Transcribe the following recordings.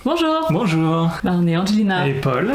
Bonjour. Bonjour. On est Angelina et Paul.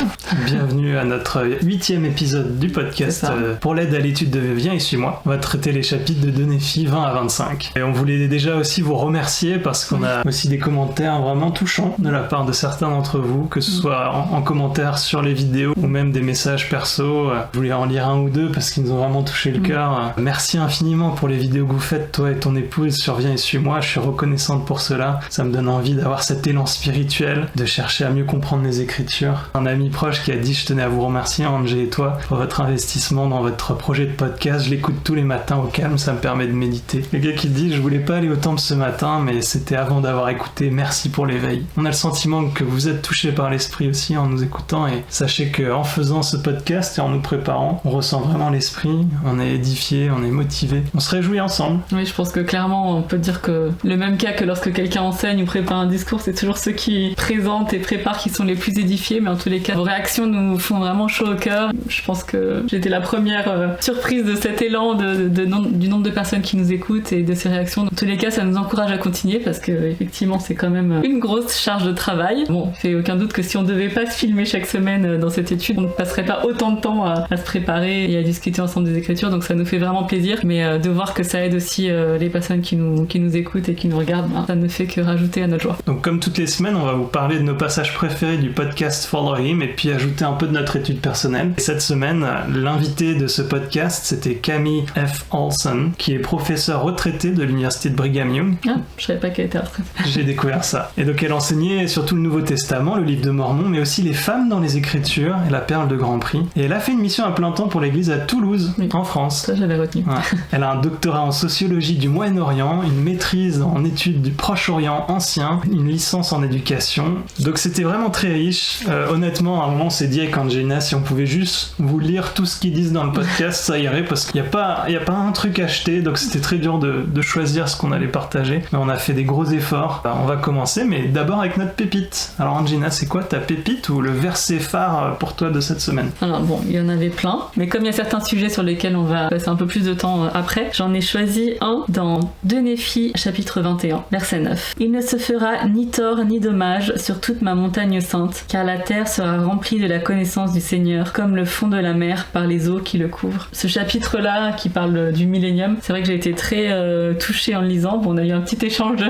Bienvenue à notre 8e épisode du podcast pour l'aide à l'étude de Viens et suis-moi. On va traiter les chapitres de 2 Néphi 20 à 25. Et on voulait déjà aussi vous remercier parce qu'on a aussi des commentaires vraiment touchants de la part de certains d'entre vous, que ce soit en commentaire sur les vidéos ou même des messages perso. Je voulais en lire un ou deux parce qu'ils nous ont vraiment touché le cœur. Merci infiniment pour les vidéos que vous faites, toi et ton épouse, sur Viens et suis-moi. Je suis reconnaissante pour cela. Ça me donne envie d'avoir cet élan spirituel, de chercher à mieux comprendre les Écritures. Un ami proche qui a dit: je tenais à vous remercier, Angé et toi, pour votre investissement dans votre projet de podcast. Je l'écoute tous les matins au calme, ça me permet de méditer. Le gars qui dit: je voulais pas aller au temple ce matin, mais c'était avant d'avoir écouté, merci pour l'éveil. On a le sentiment que vous êtes touchés par l'esprit aussi en nous écoutant, et sachez qu'en faisant ce podcast et en nous préparant, on ressent vraiment l'esprit, on est édifié, on est motivé, on se réjouit ensemble. Oui, je pense que clairement on peut dire que le même cas que lorsque quelqu'un enseigne ou prépare un discours, c'est toujours ceux qui présentent et préparent qui sont les plus édifiés, mais en tous les cas vos réactions nous font vraiment chaud au cœur. Je pense que j'étais la première surprise de cet élan du nombre de personnes qui nous écoutent et de ces réactions. Dans tous les cas, ça nous encourage à continuer parce que effectivement c'est quand même une grosse charge de travail. Bon, il fait aucun doute que si on devait pas se filmer chaque semaine dans cette étude, on ne passerait pas autant de temps à se préparer et à discuter ensemble des Écritures, donc ça nous fait vraiment plaisir, mais de voir que ça aide aussi les personnes qui nous écoutent et qui nous regardent, ça ne fait que rajouter à notre joie. Donc comme toutes les semaines, on va vous parler de nos passages préférés du podcast Follow Him et puis ajouter un peu de notre étude personnelle. Et cette semaine, l'invité de ce podcast, c'était Camille F. Olson, qui est professeure retraitée de l'université de Brigham Young. Ah, je savais pas qu'elle était retraitée. J'ai découvert ça. Et donc elle enseignait surtout le Nouveau Testament, le livre de Mormon, mais aussi les femmes dans les Écritures et la perle de Grand Prix. Et elle a fait une mission à plein temps pour l'église à Toulouse, en France. Ça, j'avais retenu. Ouais. Elle a un doctorat en sociologie du Moyen-Orient, une maîtrise en études du Proche-Orient ancien, une licence en éducation. Donc c'était vraiment très riche. Honnêtement, à un moment, on s'est dit avec Angelina, si on pouvait juste vous lire tout ce qu'ils disent dans le podcast, ça irait, parce qu'il n'y a pas un truc acheté, donc c'était très dur de choisir ce qu'on allait partager. Mais on a fait des gros efforts. Alors, on va commencer, mais d'abord avec notre pépite. Alors Angelina, c'est quoi ta pépite ou le verset phare pour toi de cette semaine? Alors bon, il y en avait plein, mais comme il y a certains sujets sur lesquels on va passer un peu plus de temps après, j'en ai choisi un dans 2 Néphi, chapitre 21, verset 9. Il ne se fera ni tort ni dommage sur toute ma montagne sainte, car la terre sera remplie de la connaissance du Seigneur, comme le fond de la mer par les eaux qui le couvrent. Ce chapitre-là, qui parle du millénium, c'est vrai que j'ai été très touchée en le lisant. Bon, on a eu un petit échange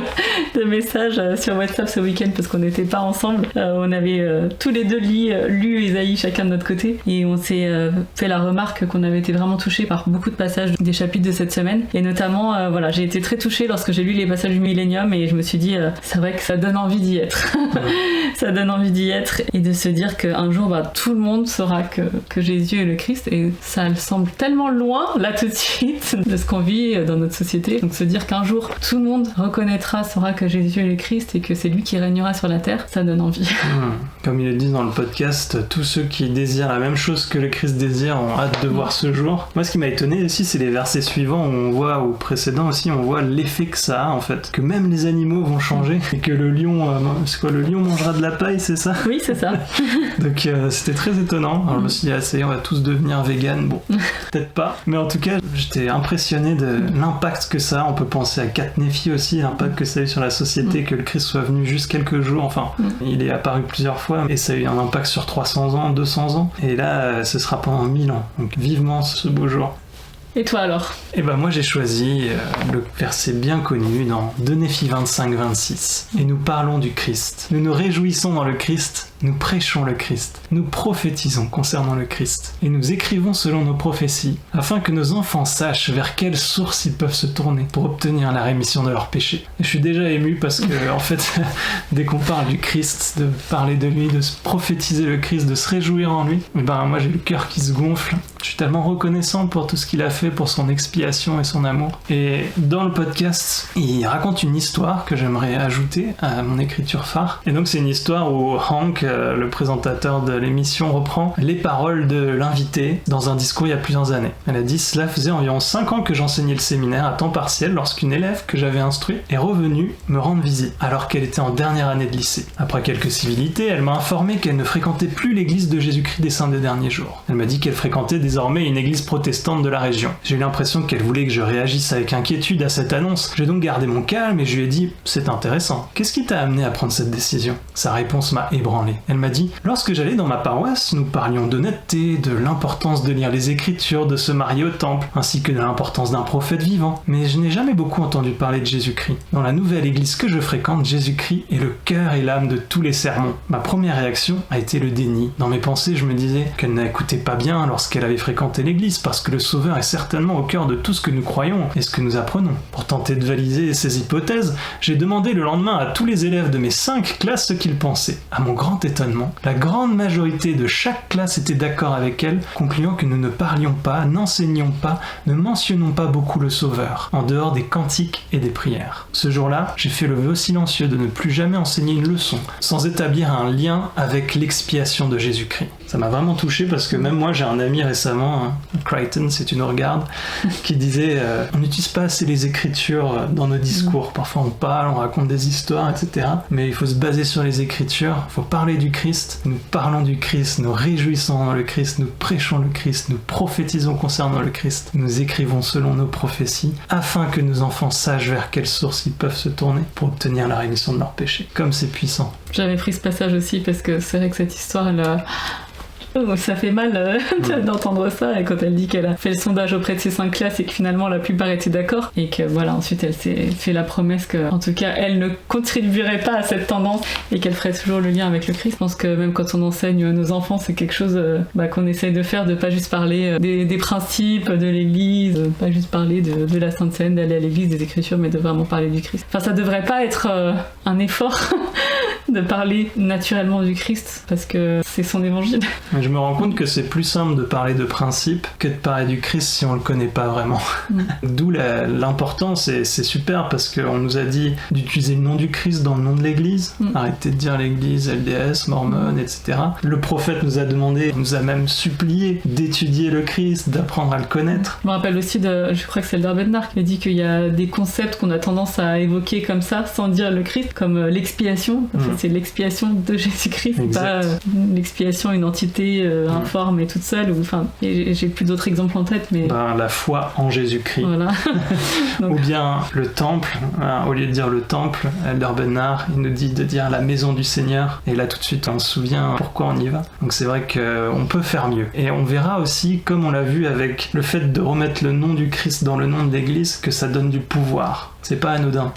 de messages sur WhatsApp ce week-end parce qu'on n'était pas ensemble. On avait tous les deux lu Ésaïe chacun de notre côté, et on s'est fait la remarque qu'on avait été vraiment touchés par beaucoup de passages des chapitres de cette semaine, et notamment voilà, j'ai été très touchée lorsque j'ai lu les passages du millénium, et je me suis dit c'est vrai que ça donne envie d'y être. Ça donne envie d'y être et de se dire qu'un jour tout le monde saura que Jésus est le Christ, et ça semble tellement loin là tout de suite de ce qu'on vit dans notre société. Donc se dire qu'un jour tout le monde saura que Jésus est le Christ et que c'est lui qui régnera sur la terre, ça donne envie. Comme il le dit dans le podcast, tous ceux qui désirent la même chose que le Christ désire ont hâte de voir ce jour. Moi, ce qui m'a étonné aussi, c'est les versets suivants où on voit, ou précédents aussi, on voit l'effet que ça a en fait, que même les animaux vont changer et que le lion, le lion mangera de la paille, c'est ça? Oui, c'est ça. Donc c'était très étonnant. Alors je me suis dit, ça y est, on va tous devenir vegan. Bon, peut-être pas, mais en tout cas, j'étais impressionné de l'impact que ça a. On peut penser à 4 Néphi aussi, l'impact que ça a eu sur la société, que le Christ soit venu juste quelques jours. Enfin, il est apparu plusieurs fois, et ça a eu un impact sur 300 ans, 200 ans. Et là, ce sera pendant 1000 ans. Donc vivement ce beau jour. Et toi alors? Et moi j'ai choisi le verset bien connu dans 2 Néphi 25-26. Et nous parlons du Christ. Nous nous réjouissons dans le Christ, nous prêchons le Christ, nous prophétisons concernant le Christ, et nous écrivons selon nos prophéties, afin que nos enfants sachent vers quelle source ils peuvent se tourner pour obtenir la rémission de leurs péchés. Et je suis déjà ému parce que en fait, dès qu'on parle du Christ, de parler de lui, de se prophétiser le Christ, de se réjouir en lui, moi j'ai le cœur qui se gonfle. Je suis tellement reconnaissant pour tout ce qu'il a fait, pour son expiation et son amour. Et dans le podcast, il raconte une histoire que j'aimerais ajouter à mon écriture phare. Et donc c'est une histoire où Hank, le présentateur de l'émission, reprend les paroles de l'invité dans un discours il y a plusieurs années. Elle a dit « Cela faisait environ 5 ans que j'enseignais le séminaire à temps partiel lorsqu'une élève que j'avais instruite est revenue me rendre visite, alors qu'elle était en dernière année de lycée. Après quelques civilités, elle m'a informé qu'elle ne fréquentait plus l'église de Jésus-Christ des Saints des Derniers Jours. Elle m'a dit qu'elle fréquentait désormais une église protestante de la région. J'ai eu l'impression qu'elle voulait que je réagisse avec inquiétude à cette annonce. J'ai donc gardé mon calme et je lui ai dit « C'est intéressant. Qu'est-ce qui t'a amené à prendre cette décision ?» Sa réponse m'a ébranlé. Elle m'a dit « Lorsque j'allais dans ma paroisse, nous parlions d'honnêteté, de l'importance de lire les Écritures, de se marier au temple, ainsi que de l'importance d'un prophète vivant. Mais je n'ai jamais beaucoup entendu parler de Jésus-Christ. Dans la nouvelle église que je fréquente, Jésus-Christ est le cœur et l'âme de tous les sermons. » Ma première réaction a été le déni. Dans mes pensées, je me disais qu'elle n'écoutait pas bien lorsqu'elle avait fréquenté l'église, parce que le Sauveur est certainement au cœur de tout ce que nous croyons et ce que nous apprenons. Pour tenter de valider ces hypothèses, j'ai demandé le lendemain à tous les élèves de mes 5 classes ce qu'ils pensaient. À mon grand étonnement, la grande majorité de chaque classe était d'accord avec elle, concluant que nous ne parlions pas, n'enseignions pas, ne mentionnons pas beaucoup le Sauveur, en dehors des cantiques et des prières. Ce jour-là, j'ai fait le vœu silencieux de ne plus jamais enseigner une leçon, sans établir un lien avec l'expiation de Jésus-Christ. Ça m'a vraiment touché parce que même moi j'ai un ami récemment, Crichton si tu nous regardes, qui disait on n'utilise pas assez les Écritures dans nos discours. Parfois on parle, on raconte des histoires, etc. Mais il faut se baser sur les Écritures, il faut parler du Christ. Nous parlons du Christ, nous réjouissons dans le Christ, nous prêchons le Christ, nous prophétisons concernant le Christ, nous écrivons selon nos prophéties, afin que nos enfants sachent vers quelle source ils peuvent se tourner pour obtenir la rémission de leurs péchés. Comme c'est puissant. J'avais pris ce passage aussi parce que c'est vrai que cette histoire, ça fait mal d'entendre ça, et quand elle dit qu'elle a fait le sondage auprès de ses 5 classes et que finalement la plupart étaient d'accord, et que voilà, ensuite elle s'est fait la promesse que, en tout cas, elle ne contribuerait pas à cette tendance et qu'elle ferait toujours le lien avec le Christ. Je pense que même quand on enseigne nos enfants, c'est quelque chose qu'on essaye de faire, de pas juste parler des principes de l'église, pas juste parler de la Sainte Seine, d'aller à l'église, des Écritures, mais de vraiment parler du Christ. Enfin, ça devrait pas être un effort de parler naturellement du Christ, parce que c'est son évangile. Je me rends compte que c'est plus simple de parler de principe que de parler du Christ si on le connaît pas vraiment. D'où l'importance, et c'est super parce qu'on nous a dit d'utiliser le nom du Christ dans le nom de l'église. Arrêtez de dire l'église, LDS, mormone, etc. Le prophète nous a demandé, nous a même supplié d'étudier le Christ, d'apprendre à le connaître. Je me rappelle aussi je crois que c'est Eldar Bednar qui a dit qu'il y a des concepts qu'on a tendance à évoquer comme ça, sans dire le Christ, comme l'expiation. En fait, c'est l'expiation de Jésus-Christ, pas l'expiation, une entité informe et toute seule. Et j'ai plus d'autres exemples en tête, mais... la foi en Jésus-Christ. Voilà. Donc... Ou bien le temple, au lieu de dire le temple, Eldar Bednar, il nous dit de dire la maison du Seigneur, et là tout de suite on se souvient pourquoi on y va. Donc c'est vrai qu'on peut faire mieux. Et on verra aussi, comme on l'a vu avec le fait de remettre le nom du Christ dans le nom de l'Église, que ça donne du pouvoir. C'est pas anodin.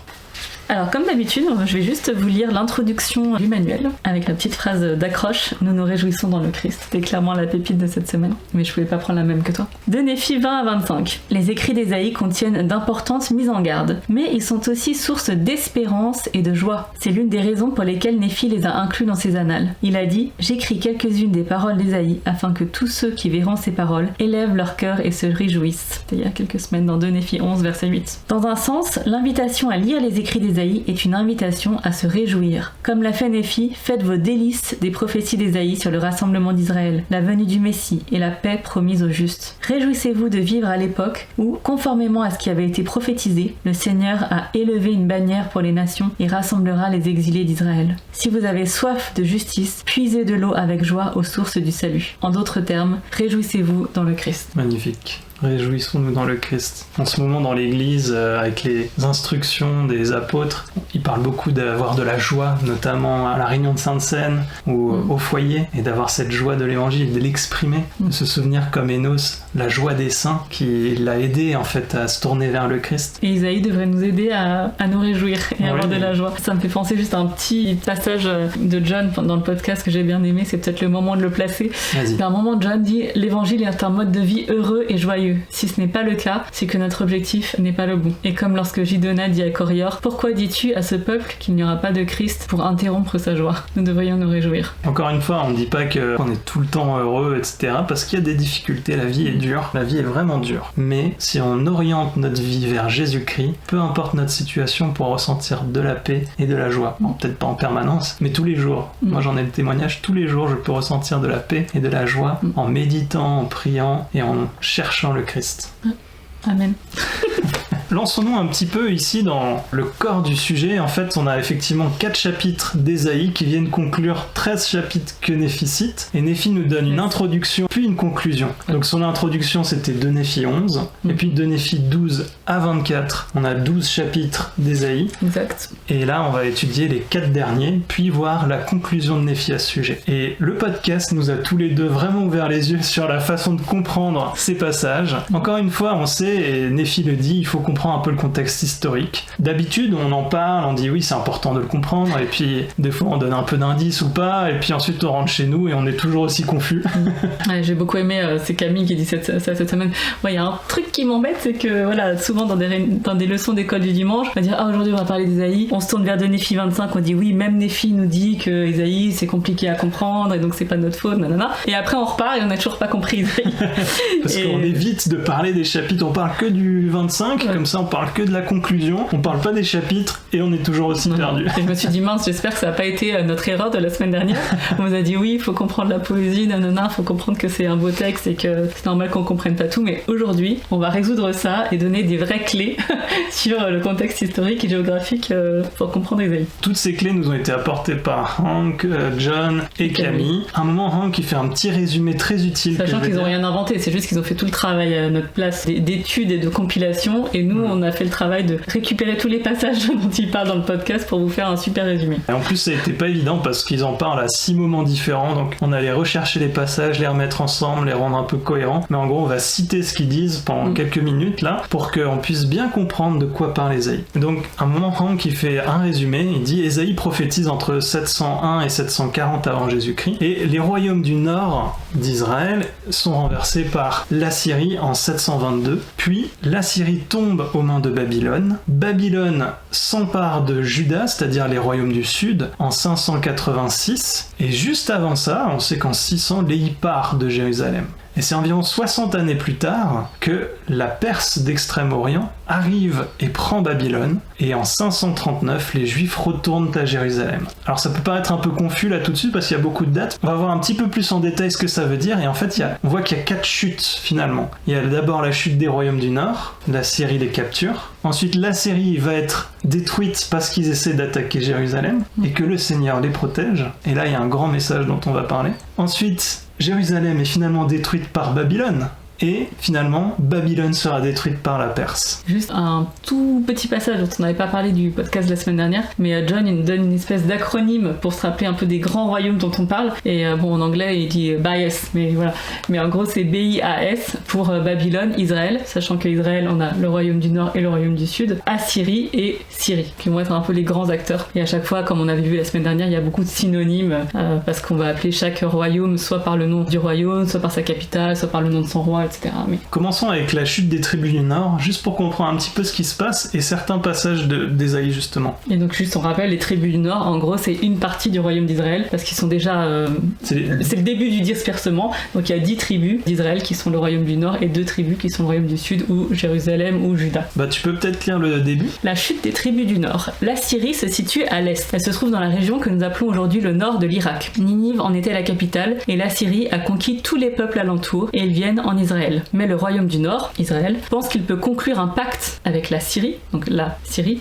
Alors comme d'habitude, je vais juste vous lire l'introduction du manuel avec la petite phrase d'accroche « Nous nous réjouissons dans le Christ ». C'était clairement la pépite de cette semaine, mais je pouvais pas prendre la même que toi. De Néphi 20 à 25. Les écrits d'Ésaïe contiennent d'importantes mises en garde, mais ils sont aussi source d'espérance et de joie. C'est l'une des raisons pour lesquelles Néphi les a inclus dans ses annales. Il a dit « J'écris quelques-unes des paroles d'Ésaïe afin que tous ceux qui verront ces paroles élèvent leur cœur et se réjouissent. » C'était il y a quelques semaines dans 2 Néphi 11, verset 8. Dans un sens, l'invitation à lire les écrits d'Ésaïe est une invitation à se réjouir. Comme l'a fait Néphi, faites vos délices des prophéties d'Ésaïe sur le rassemblement d'Israël, la venue du Messie et la paix promise aux justes. Réjouissez-vous de vivre à l'époque où, conformément à ce qui avait été prophétisé, le Seigneur a élevé une bannière pour les nations et rassemblera les exilés d'Israël. Si vous avez soif de justice, puisez de l'eau avec joie aux sources du salut. En d'autres termes, réjouissez-vous dans le Christ. Magnifique. Réjouissons-nous dans le Christ. En ce moment, dans l'Église, avec les instructions des apôtres, ils parlent beaucoup d'avoir de la joie, notamment à la réunion de Sainte-Seine ou au foyer, et d'avoir cette joie de l'Évangile, de l'exprimer, de se souvenir comme Énos, la joie des saints, qui l'a aidé en fait à se tourner vers le Christ. Et Isaïe devrait nous aider à nous réjouir et avoir de la joie. Ça me fait penser juste à un petit passage de John dans le podcast que j'ai bien aimé, c'est peut-être le moment de le placer. Vas-y. À un moment, John dit « L'Évangile est un mode de vie heureux et joyeux. glorieux. Si ce n'est pas le cas, c'est que notre objectif n'est pas le bon. Et comme lorsque Gidona dit à Corior, pourquoi dis-tu à ce peuple qu'il n'y aura pas de Christ pour interrompre sa joie? Nous devrions nous réjouir. Encore une fois, on ne dit pas qu'on est tout le temps heureux, etc. parce qu'il y a des difficultés, la vie est dure, la vie est vraiment dure. Mais si on oriente notre vie vers Jésus-Christ, peu importe notre situation, on pourra ressentir de la paix et de la joie. Bon, peut-être pas en permanence, mais tous les jours. Moi j'en ai le témoignage, tous les jours je peux ressentir de la paix et de la joie en méditant, en priant et en cherchant le Christ. Amen. Lançons-nous un petit peu ici dans le corps du sujet. En fait, on a effectivement 4 chapitres d'Ésaïe qui viennent conclure 13 chapitres que Néphi cite. Et Néphi nous donne une introduction, puis une conclusion. Donc son introduction, c'était de Néphi 11. Et puis de Néphi 12 à 24, on a 12 chapitres d'Ésaïe. Exact. Et là, on va étudier les 4 derniers, puis voir la conclusion de Néphi à ce sujet. Et le podcast nous a tous les deux vraiment ouvert les yeux sur la façon de comprendre ces passages. Encore une fois, on sait, et Néphi le dit, il faut comprendre un peu le contexte historique. D'habitude, on en parle, on dit oui, c'est important de le comprendre, et puis des fois on donne un peu d'indices ou pas, et puis ensuite on rentre chez nous et on est toujours aussi confus. Ouais, j'ai beaucoup aimé, c'est Camille qui dit ça cette semaine. Il y a un truc qui m'embête, c'est que voilà, souvent dans des leçons d'école du dimanche, on va dire aujourd'hui on va parler d'Ésaïe, on se tourne vers de Néphi 25, on dit oui, même Néphi nous dit que Ésaïe c'est compliqué à comprendre et donc c'est pas notre faute, nanana. Et après on repart et on n'a toujours pas compris Ésaïe. Parce qu'on évite de parler des chapitres, on parle que du 25, comme ça on parle que de la conclusion, on parle pas des chapitres et on est toujours aussi perdu. Et je me suis dit mince, j'espère que ça n'a pas été notre erreur de la semaine dernière. On nous a dit oui, il faut comprendre la poésie, nanana, il faut comprendre que c'est un beau texte et que c'est normal qu'on comprenne pas tout, mais aujourd'hui on va résoudre ça et donner des vraies clés sur le contexte historique et géographique pour comprendre Ésaïe. Toutes ces clés nous ont été apportées par Hank, John et Camille. À un moment, Hank il fait un petit résumé très utile. Sachant qu'ils n'ont rien inventé, c'est juste qu'ils ont fait tout le travail à notre place d'études et de compilation, et nous on a fait le travail de récupérer tous les passages dont ils parlent dans le podcast pour vous faire un super résumé. Et en plus ça a été pas évident parce qu'ils en parlent à 6 moments différents, donc on allait rechercher les passages, les remettre ensemble, les rendre un peu cohérents, mais en gros on va citer ce qu'ils disent pendant quelques minutes là pour qu'on puisse bien comprendre de quoi parle Ésaïe. Donc à un moment Hank il fait un résumé, il dit Ésaïe prophétise entre 701 et 740 avant Jésus-Christ, et les royaumes du nord d'Israël sont renversés par l'Assyrie en 722, puis l'Assyrie tombe aux mains de Babylone. Babylone s'empare de Juda, c'est-à-dire les royaumes du sud, en 586, et juste avant ça, on sait qu'en 600, Léhi part de Jérusalem. Et c'est environ 60 années plus tard que la Perse d'Extrême-Orient arrive et prend Babylone, et en 539, les Juifs retournent à Jérusalem. Alors ça peut paraître un peu confus là tout de suite parce qu'il y a beaucoup de dates. On va voir un petit peu plus en détail ce que ça veut dire, et en fait on voit qu'il y a 4 chutes finalement. Il y a d'abord la chute des royaumes du nord, la Syrie les capture. Ensuite la Syrie va être détruite parce qu'ils essaient d'attaquer Jérusalem, et que le Seigneur les protège. Et là il y a un grand message dont on va parler. Ensuite, Jérusalem est finalement détruite par Babylone. Et finalement, Babylone sera détruite par la Perse. Juste un tout petit passage dont on n'avait pas parlé du podcast la semaine dernière, mais John il nous donne une espèce d'acronyme pour se rappeler un peu des grands royaumes dont on parle. Et bon, en anglais il dit BIAS, mais voilà. Mais en gros c'est BIAS pour Babylone, Israël, sachant qu'Israël on a le royaume du nord et le royaume du sud, Assyrie et Syrie, qui vont être un peu les grands acteurs. Et à chaque fois, comme on avait vu la semaine dernière, il y a beaucoup de synonymes, parce qu'on va appeler chaque royaume soit par le nom du royaume, soit par sa capitale, soit par le nom de son roi, etc. Mais... Commençons avec la chute des tribus du Nord, juste pour comprendre un petit peu ce qui se passe et certains passages d'Ésaïe justement. Et donc juste on rappelle, les tribus du Nord, en gros c'est une partie du royaume d'Israël, parce qu'ils sont déjà... C'est le début du dispersement, donc il y a 10 tribus d'Israël qui sont le royaume du Nord et 2 tribus qui sont le royaume du Sud, ou Jérusalem ou Juda. Bah tu peux peut-être lire le début. La chute des tribus du Nord. La Syrie se situe à l'est. Elle se trouve dans la région que nous appelons aujourd'hui le nord de l'Irak. Ninive en était la capitale, et la Syrie a conquis tous les peuples alentours, et ils viennent en Israël. Mais le royaume du Nord, Israël, pense qu'il peut conclure un pacte avec la Syrie, donc la Syrie,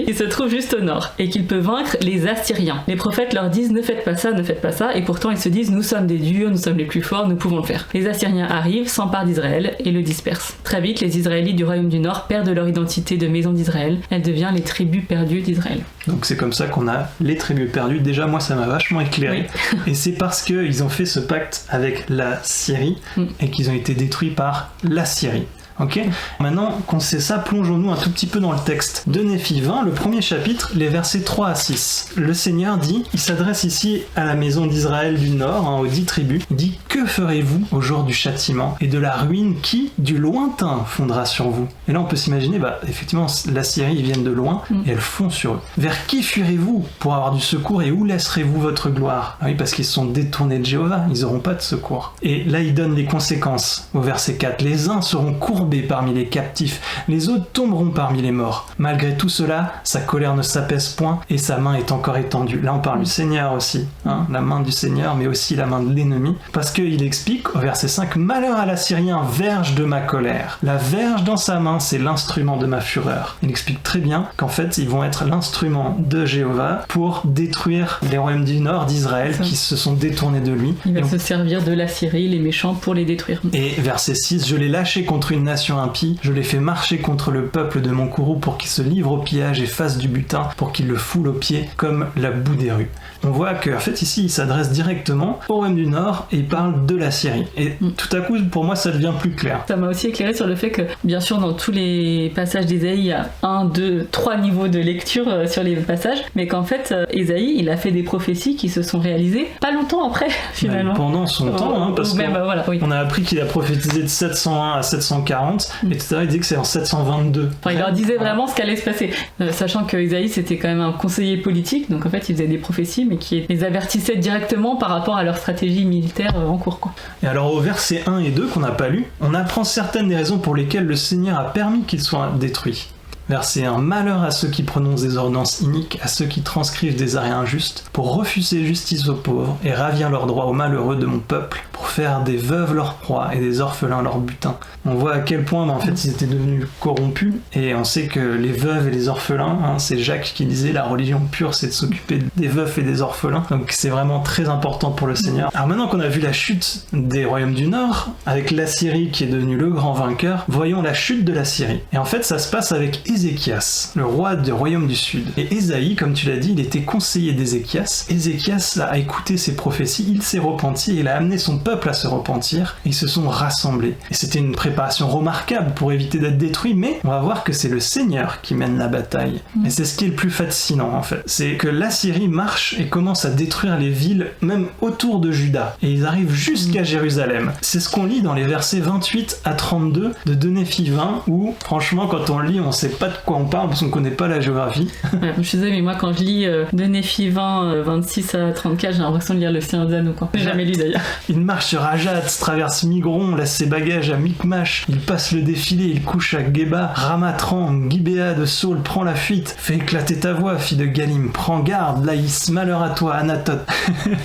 qui se trouve juste au nord, et qu'il peut vaincre les Assyriens. Les prophètes leur disent ne faites pas ça, et pourtant ils se disent nous sommes des dieux, nous sommes les plus forts, nous pouvons le faire. Les Assyriens arrivent, s'emparent d'Israël et le dispersent. Très vite, les Israélites du royaume du Nord perdent leur identité de maison d'Israël, elle devient les tribus perdues d'Israël. Donc c'est comme ça qu'on a les tribus perdues. Déjà moi ça m'a vachement éclairé, oui. Et c'est parce qu'ils ont fait ce pacte avec la Syrie et qu'ils ont été détruits par l'Assyrie. Ok ? Maintenant qu'on sait ça, plongeons-nous un tout petit peu dans le texte. De Néphi 20, le premier chapitre, les versets 3 à 6. Le Seigneur dit, il s'adresse ici à la maison d'Israël du Nord, aux 10 tribus, il dit, que ferez-vous au jour du châtiment et de la ruine qui, du lointain, fondra sur vous? Et là on peut s'imaginer, effectivement, la Syrie, ils viennent de loin et elles fondent sur eux. Vers qui fuirez-vous pour avoir du secours et où laisserez-vous votre gloire? Ah oui, parce qu'ils se sont détournés de Jéhovah, ils n'auront pas de secours. Et là il donne les conséquences au verset 4. Les uns seront courbés parmi les captifs, les autres tomberont parmi les morts. Malgré tout cela, sa colère ne s'apaise point et sa main est encore étendue. Là on parle du Seigneur aussi, la main du Seigneur, mais aussi la main de l'ennemi, parce qu'il explique au verset 5, malheur à l'Assyrien, verge de ma colère. La verge dans sa main, c'est l'instrument de ma fureur. Il explique très bien qu'en fait ils vont être l'instrument de Jéhovah pour détruire les royaumes du nord d'Israël qui se sont détournés de lui. Il va se servir de l'Assyrie, les méchants, pour les détruire. Et verset 6, je l'ai lâché contre une nation impie, je l'ai fait marcher contre le peuple de mon courroux pour qu'il se livre au pillage et fasse du butin, pour qu'il le foule aux pieds comme la boue des rues. On voit qu'en fait ici il s'adresse directement au royaume du nord et il parle de la Syrie. Et tout à coup pour moi ça devient plus clair. Ça m'a aussi éclairé sur le fait que bien sûr dans tous les passages d'Ésaïe il y a 1, 2, 3 niveaux de lecture sur les passages, mais qu'en fait Ésaïe il a fait des prophéties qui se sont réalisées pas longtemps après finalement. Pendant son temps, parce qu'on a appris qu'il a prophétisé de 701 à 740 et tout à l'heure il dit que c'est en 722. Enfin, il leur disait vraiment ce qu'allait se passer, sachant que Ésaïe c'était quand même un conseiller politique, donc en fait il faisait des prophéties mais qui les avertissaient directement par rapport à leur stratégie militaire en cours, quoi. Et alors au verset 1 et 2 qu'on n'a pas lu, on apprend certaines des raisons pour lesquelles le Seigneur a permis qu'ils soient détruits. Verset 1. Malheur à ceux qui prononcent des ordonnances iniques, à ceux qui transcrivent des arrêts injustes, pour refuser justice aux pauvres et ravir leurs droits aux malheureux de mon peuple, pour faire des veuves leur proie et des orphelins leur butin. On voit à quel point en fait ils étaient devenus corrompus, et on sait que les veuves et les orphelins, c'est Jacques qui disait la religion pure c'est de s'occuper des veufs et des orphelins, donc c'est vraiment très important pour le Seigneur. Alors maintenant qu'on a vu la chute des royaumes du Nord, avec l'Assyrie qui est devenue le grand vainqueur, voyons la chute de la Syrie. Et en fait ça se passe avec Ézéchias, le roi du royaume du sud. Et Ésaïe, comme tu l'as dit, il était conseiller d'Ézéchias. Ézéchias a écouté ses prophéties, il s'est repenti, il a amené son peuple à se repentir, et ils se sont rassemblés. Et c'était une préparation remarquable pour éviter d'être détruits, mais on va voir que c'est le Seigneur qui mène la bataille. Et c'est ce qui est le plus fascinant en fait. C'est que l'Assyrie marche et commence à détruire les villes, même autour de Juda. Et ils arrivent jusqu'à Jérusalem. C'est ce qu'on lit dans les versets 28 à 32 de 2 Néphi 20, où franchement quand on lit, on sait pas de quoi on parle parce qu'on connaît pas la géographie. Ouais, je suis désolée, mais moi quand je lis de Néphi 20, 26 à 34, j'ai l'impression de lire le Seigneur des Anneaux, quoi. J'ai jamais lu d'ailleurs. Il marche sur Ajat, traverse Migron, laisse ses bagages à Micmash, il passe le défilé, il couche à Geba, Ramatran, Gibéa de Saul, prend la fuite, fais éclater ta voix, fille de Galim, prends garde, Laïs, malheur à toi, Anatote.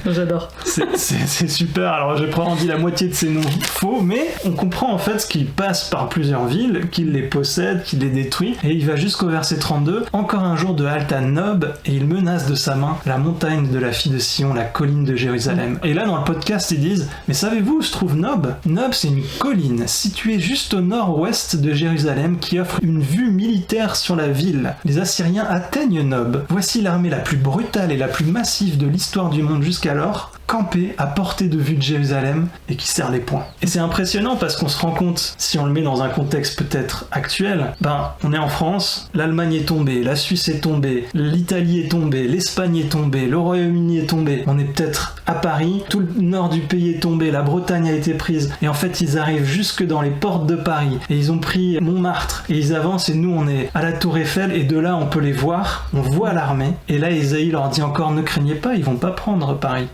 J'adore. C'est super, alors j'ai probablement dit la moitié de ces noms faux, mais on comprend en fait qu'il passe par plusieurs villes, qu'il les possède, qu'il les détruit, et il va jusqu'au verset 32, encore un jour de halte à Nob, et il menace de sa main la montagne de la fille de Sion, la colline de Jérusalem. Et là dans le podcast ils disent, mais savez-vous où se trouve Nob? Nob c'est une colline située juste au nord-ouest de Jérusalem qui offre une vue militaire sur la ville. Les Assyriens atteignent Nob. Voici l'armée la plus brutale et la plus massive de l'histoire du monde jusqu'alors, campée à portée de vue de Jérusalem et qui serre les poings. Et c'est impressionnant parce qu'on se rend compte, si on le met dans un contexte peut-être actuel, on est en France, l'Allemagne est tombée, la Suisse est tombée, l'Italie est tombée, l'Espagne est tombée, le Royaume-Uni est tombé, on est peut-être à Paris, tout le nord du pays est tombé, la Bretagne a été prise, et en fait ils arrivent jusque dans les portes de Paris, et ils ont pris Montmartre, et ils avancent, et nous on est à la Tour Eiffel, et de là on peut les voir, on voit l'armée, et là Ésaïe leur dit encore, ne craignez pas, ils vont pas prendre Paris.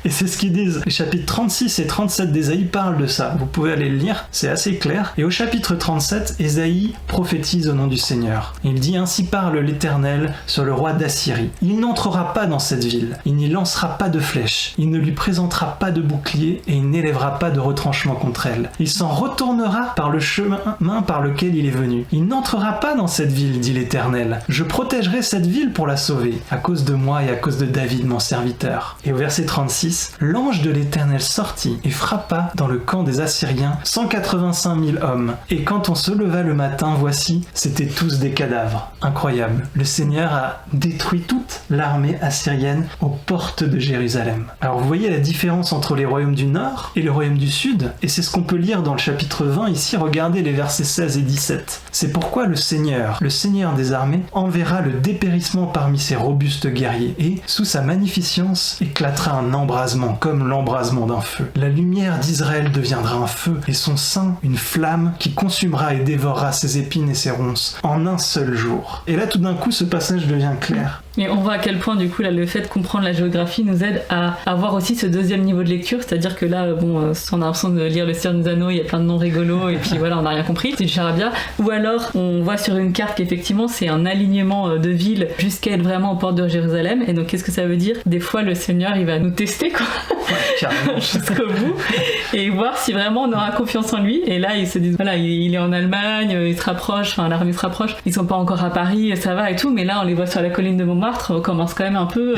Et c'est ce qu'ils disent. Les chapitres 36 et 37 d'Ésaïe parlent de ça. Vous pouvez aller le lire, c'est assez clair. Et au chapitre 37, Ésaïe prophétise au nom du Seigneur. Il dit, ainsi parle l'Éternel sur le roi d'Assyrie. Il n'entrera pas dans cette ville. Il n'y lancera pas de flèches. Il ne lui présentera pas de bouclier et il n'élèvera pas de retranchement contre elle. Il s'en retournera par le chemin par lequel il est venu. Il n'entrera pas dans cette ville, dit l'Éternel. Je protégerai cette ville pour la sauver, à cause de moi et à cause de David, mon serviteur. Et au verset verset 36, « L'ange de l'Éternel sortit et frappa dans le camp des Assyriens 185 000 hommes. Et quand on se leva le matin, voici, c'étaient tous des cadavres. » Incroyable. Le Seigneur a détruit toute l'armée assyrienne aux portes de Jérusalem. Alors vous voyez la différence entre les royaumes du Nord et le royaume du Sud, et c'est ce qu'on peut lire dans le chapitre 20 ici, regardez les versets 16 et 17. C'est pourquoi le Seigneur des armées, enverra le dépérissement parmi ses robustes guerriers, et, sous sa magnificence, éclatera un embrasement, comme l'embrasement d'un feu. La lumière d'Israël deviendra un feu, et son sein une flamme qui consumera et dévorera ses épines et ses ronces en un seul jour. Et là, tout d'un coup, ce passage devient clair. Et on voit à quel point, du coup, là, le fait de comprendre la géographie nous aide à avoir aussi ce deuxième niveau de lecture, c'est-à-dire que là, bon, si on a l'impression de lire le Seigneur des Anneaux, il y a plein de noms rigolos, et puis voilà, on n'a rien compris, c'est du charabia. Ou alors, on voit sur une carte qu'effectivement, c'est un alignement de villes jusqu'à être vraiment aux portes de Jérusalem. Et donc, qu'est-ce que ça veut dire ? Des fois, le Seigneur, il va nous tester, quoi. Carrément. Jusqu'au bout. Et voir si vraiment on aura confiance en lui. Et là, ils se disent, voilà, il est en Allemagne, il se rapproche, enfin, l'armée se rapproche. Ils sont pas encore à Paris, ça va et tout. Mais là, on les voit sur la colline de Montmartre, on commence quand même un peu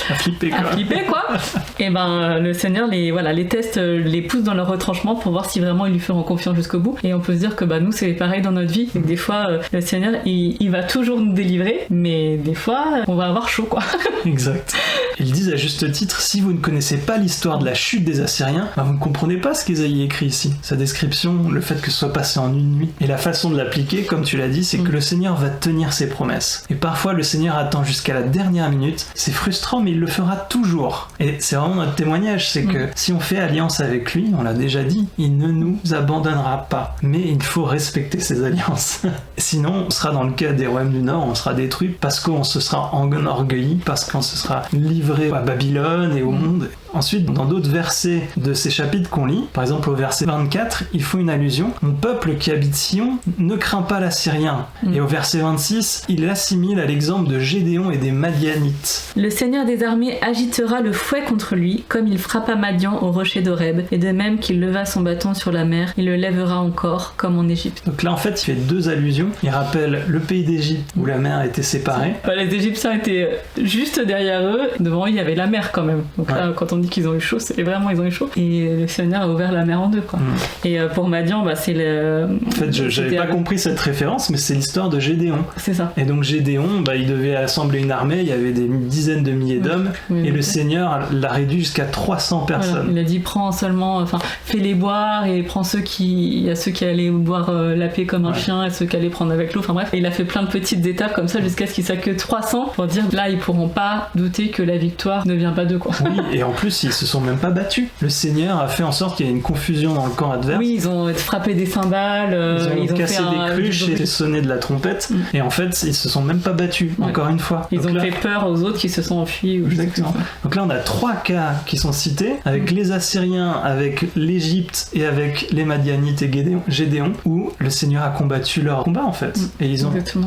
à flipper, quoi. Et ben, le Seigneur les teste, les pousse dans leur retranchement pour voir si vraiment ils lui feront confiance jusqu'au bout. Et on peut se dire que bah, nous, c'est pareil dans notre vie. Et que des fois, le Seigneur, il va toujours nous délivrer, mais des fois, on va avoir chaud, quoi. Exact. Ils disent à juste titre, si vous ne connaissez pas l'histoire de la chute des Assyriens, bah vous ne comprenez pas ce qu'Ésaïe écrit ici. Sa description, le fait que ce soit passé en une nuit. Et la façon de l'appliquer, comme tu l'as dit, c'est que le Seigneur va tenir ses promesses. Et parfois, le Seigneur attend jusqu'à la dernière minute. C'est frustrant, mais il le fera toujours. Et c'est vraiment notre témoignage, c'est que si on fait alliance avec lui, on l'a déjà dit, il ne nous abandonnera pas. Mais il faut respecter ses alliances. Sinon, on sera dans le cas des royaumes du Nord, on sera détruit parce qu'on se sera enorgueilli, parce qu'on se sera livré à Babylone et au monde. Ensuite, dans d'autres versets de ces chapitres qu'on lit, par exemple au verset 24, il faut une allusion. Mon peuple qui habite Sion ne craint pas l'Assyrien. Et au verset 26, il l'assimile à l'exemple de Gédéon et des Madianites. Le Seigneur des armées agitera le fouet contre lui, comme il frappa Madian au rocher d'Horeb, et de même qu'il leva son bâton sur la mer, il le lèvera encore, comme en Égypte. Donc là, en fait, il fait deux allusions. Il rappelle le pays d'Égypte où la mer était séparée. Les Égyptiens étaient juste derrière eux. Devant eux, il y avait la mer quand même. Donc là, quand on dit qu'ils ont eu chaud, c'est vraiment ils ont eu chaud. Et le Seigneur a ouvert la mer en deux, quoi. Et pour Madian, bah, c'est le... En fait, j'avais pas compris cette référence, mais c'est l'histoire de Gédéon. C'est ça. Et donc Gédéon, bah, il devait assembler une armée, il y avait des dizaines de milliers d'hommes, et le Seigneur l'a réduit jusqu'à 300 personnes. Voilà. Il a dit, prends seulement, fais-les boire, et prends il y a ceux qui allaient boire la paix comme un chien, et ceux qui allaient prendre avec l'eau, enfin bref. Et il a fait plein de petites étapes comme ça, jusqu'à ce qu'il soit que 300, pour dire, là, ils pourront pas douter que la victoire ne vient pas d'eux, quoi. Oui, et en plus, ils se sont même pas battus. Le Seigneur a fait en sorte qu'il y ait une confusion dans le camp adverse. Oui, ils ont frappé des cymbales, ils ont cassé des cruches et sonné de la trompette. Et en fait, ils se sont même pas battus, encore une fois. Ils ont fait peur aux autres qui se sont enfuis. Exactement. Donc là, on a trois cas qui sont cités, avec les Assyriens, avec l'Égypte et avec les Madianites et Gédéon, où le Seigneur a combattu leur combat, en fait. Et ils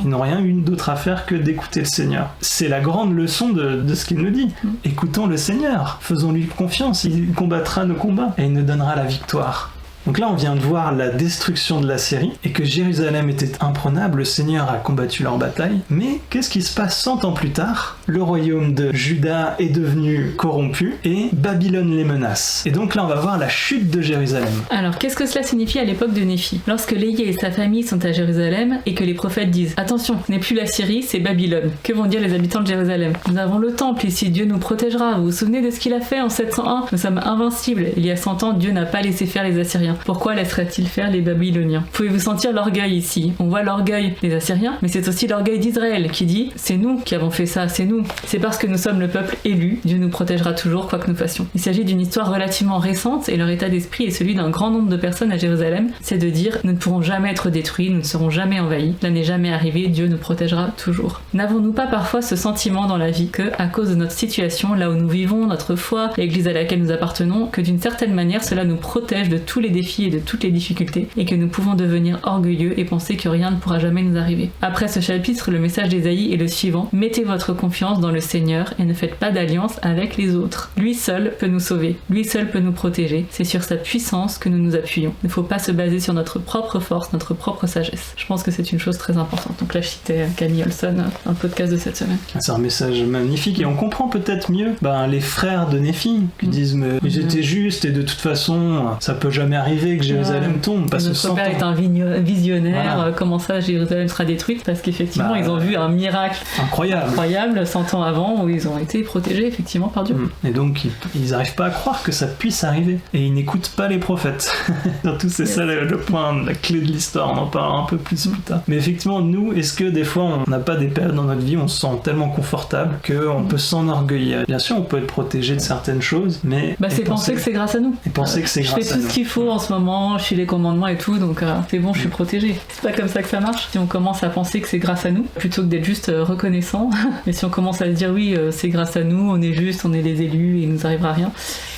n'ont rien eu d'autre à faire que d'écouter le Seigneur. C'est la grande leçon de ce qu'il nous dit. Écoutons le Seigneur, faisons-lui confiance, il combattra nos combats et il nous donnera la victoire. Donc là, on vient de voir la destruction de l'Assyrie et que Jérusalem était imprenable, le Seigneur a combattu leur bataille. Mais qu'est-ce qui se passe 100 ans plus tard ? Le royaume de Juda est devenu corrompu et Babylone les menace. Et donc là, on va voir la chute de Jérusalem. Alors, qu'est-ce que cela signifie à l'époque de Néphi ? Lorsque Léhi et sa famille sont à Jérusalem et que les prophètes disent « Attention, ce n'est plus la Syrie, c'est Babylone. » Que vont dire les habitants de Jérusalem ? « Nous avons le temple, ici Dieu nous protégera. Vous vous souvenez de ce qu'il a fait en 701 ? Nous sommes invincibles. Il y a 100 ans, Dieu n'a pas laissé faire les Assyriens. Pourquoi laisserait-il faire les Babyloniens ? Pouvez-vous sentir l'orgueil ici ? On voit l'orgueil des Assyriens, mais c'est aussi l'orgueil d'Israël qui dit « C'est nous qui avons fait ça, c'est nous. C'est parce que nous sommes le peuple élu, Dieu nous protégera toujours quoi que nous fassions. » Il s'agit d'une histoire relativement récente et leur état d'esprit est celui d'un grand nombre de personnes à Jérusalem. C'est de dire « Nous ne pourrons jamais être détruits, nous ne serons jamais envahis. Là n'est jamais arrivé, Dieu nous protégera toujours. » N'avons-nous pas parfois ce sentiment dans la vie que, à cause de notre situation, là où nous vivons, notre foi, l'église à laquelle nous appartenons, que d'une certaine manière cela nous protège de tous les défis et de toutes les difficultés, et que nous pouvons devenir orgueilleux et penser que rien ne pourra jamais nous arriver. Après ce chapitre, le message d'Ésaïe est le suivant: mettez votre confiance dans le Seigneur et ne faites pas d'alliance avec les autres. Lui seul peut nous sauver, lui seul peut nous protéger, c'est sur sa puissance que nous nous appuyons. Il ne faut pas se baser sur notre propre force, notre propre sagesse. Je pense que c'est une chose très importante. Donc là je citais Camille Olson dans le podcast de cette semaine. C'est un message magnifique et on comprend peut-être mieux les frères de Néphi qui disent mais j'étais juste et de toute façon ça peut jamais arriver que Jérusalem tombe parce que notre père est un visionnaire. Comment ça Jérusalem sera détruite? Parce qu'effectivement ils ont vu un miracle incroyable 100 ans avant où ils ont été protégés effectivement par Dieu. Et donc ils n'arrivent pas à croire que ça puisse arriver et ils n'écoutent pas les prophètes. Surtout c'est ça le point, la clé de l'histoire. On en parlera un peu plus tard. Mais effectivement nous, est-ce que des fois on n'a pas des périodes dans notre vie où on se sent tellement confortable qu'on peut s'enorgueillir? Bien sûr on peut être protégé de certaines choses, mais c'est penser que c'est grâce à nous. Et penser que c'est grâce à nous. Je fais tout ce qu'il faut en ce moment, je suis les commandements et tout, donc c'est bon, je suis protégé. C'est pas comme ça que ça marche. Si on commence à penser que c'est grâce à nous, plutôt que d'être juste reconnaissant, et si on commence à se dire oui, c'est grâce à nous, on est juste, on est les élus et il nous arrivera rien.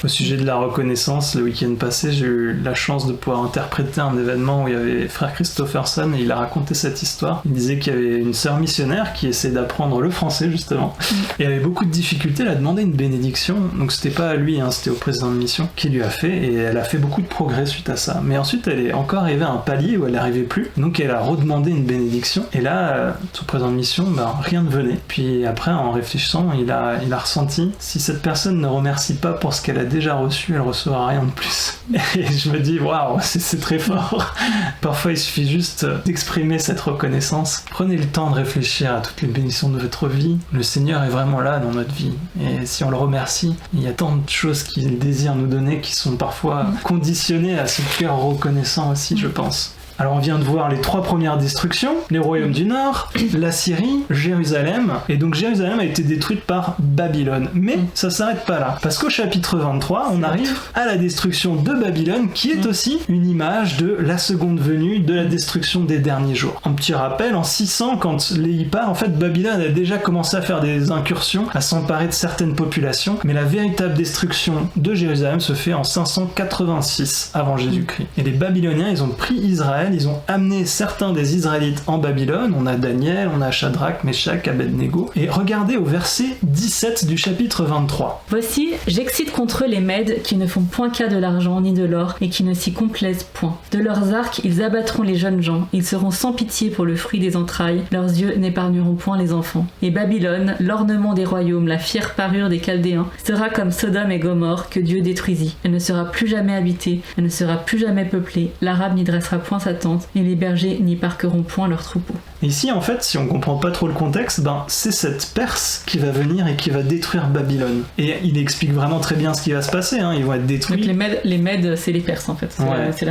Au sujet de la reconnaissance, le week-end passé, j'ai eu la chance de pouvoir interpréter un événement où il y avait frère Christopherson et il a raconté cette histoire. Il disait qu'il y avait une sœur missionnaire qui essayait d'apprendre le français justement et avait beaucoup de difficultés. Elle a demandé une bénédiction, donc c'était pas à lui, c'était au président de mission qui lui a fait et elle a fait beaucoup de progrès suite à ça. Mais ensuite elle est encore arrivée à un palier où elle n'arrivait plus, donc elle a redemandé une bénédiction et là, son président de mission, rien ne venait. Puis après, en réfléchissant, il a ressenti, si cette personne ne remercie pas pour ce qu'elle a déjà reçu, elle recevra rien de plus. Et je me dis, waouh, c'est très fort. Parfois, il suffit juste d'exprimer cette reconnaissance. Prenez le temps de réfléchir à toutes les bénédictions de votre vie. Le Seigneur est vraiment là dans notre vie. Et si on le remercie, il y a tant de choses qu'il désire nous donner qui sont parfois conditionnées à ce cœur reconnaissant aussi, je pense. Alors on vient de voir les 3 premières destructions, les royaumes du Nord, la Syrie, Jérusalem, et donc Jérusalem a été détruite par Babylone. Mais ça s'arrête pas là, parce qu'au chapitre 23, on arrive à la destruction de Babylone, qui est aussi une image de la seconde venue, de la destruction des derniers jours. Un petit rappel, en 600, quand Léhi part, en fait Babylone a déjà commencé à faire des incursions, à s'emparer de certaines populations, mais la véritable destruction de Jérusalem se fait en 586 avant Jésus-Christ. Et les Babyloniens, ils ont pris Israël, ils ont amené certains des Israélites en Babylone. On a Daniel, on a Shadrach, Meshach, Abednego. Et regardez au verset 17 du chapitre 23. Voici, j'excite contre eux les Mèdes qui ne font point cas de l'argent ni de l'or et qui ne s'y complaisent point. De leurs arcs, ils abattront les jeunes gens. Ils seront sans pitié pour le fruit des entrailles. Leurs yeux n'épargneront point les enfants. Et Babylone, l'ornement des royaumes, la fière parure des Chaldéens, sera comme Sodome et Gomorrhe que Dieu détruisit. Elle ne sera plus jamais habitée, elle ne sera plus jamais peuplée. L'Arabe n'y dressera point sa tente, et les bergers n'y parqueront point leurs troupeaux. Ici, en fait, si on comprend pas trop le contexte, c'est cette Perse qui va venir et qui va détruire Babylone. Et il explique vraiment très bien ce qui va se passer, ils vont être détruits. Donc les Mèdes, c'est les Perses en fait, c'est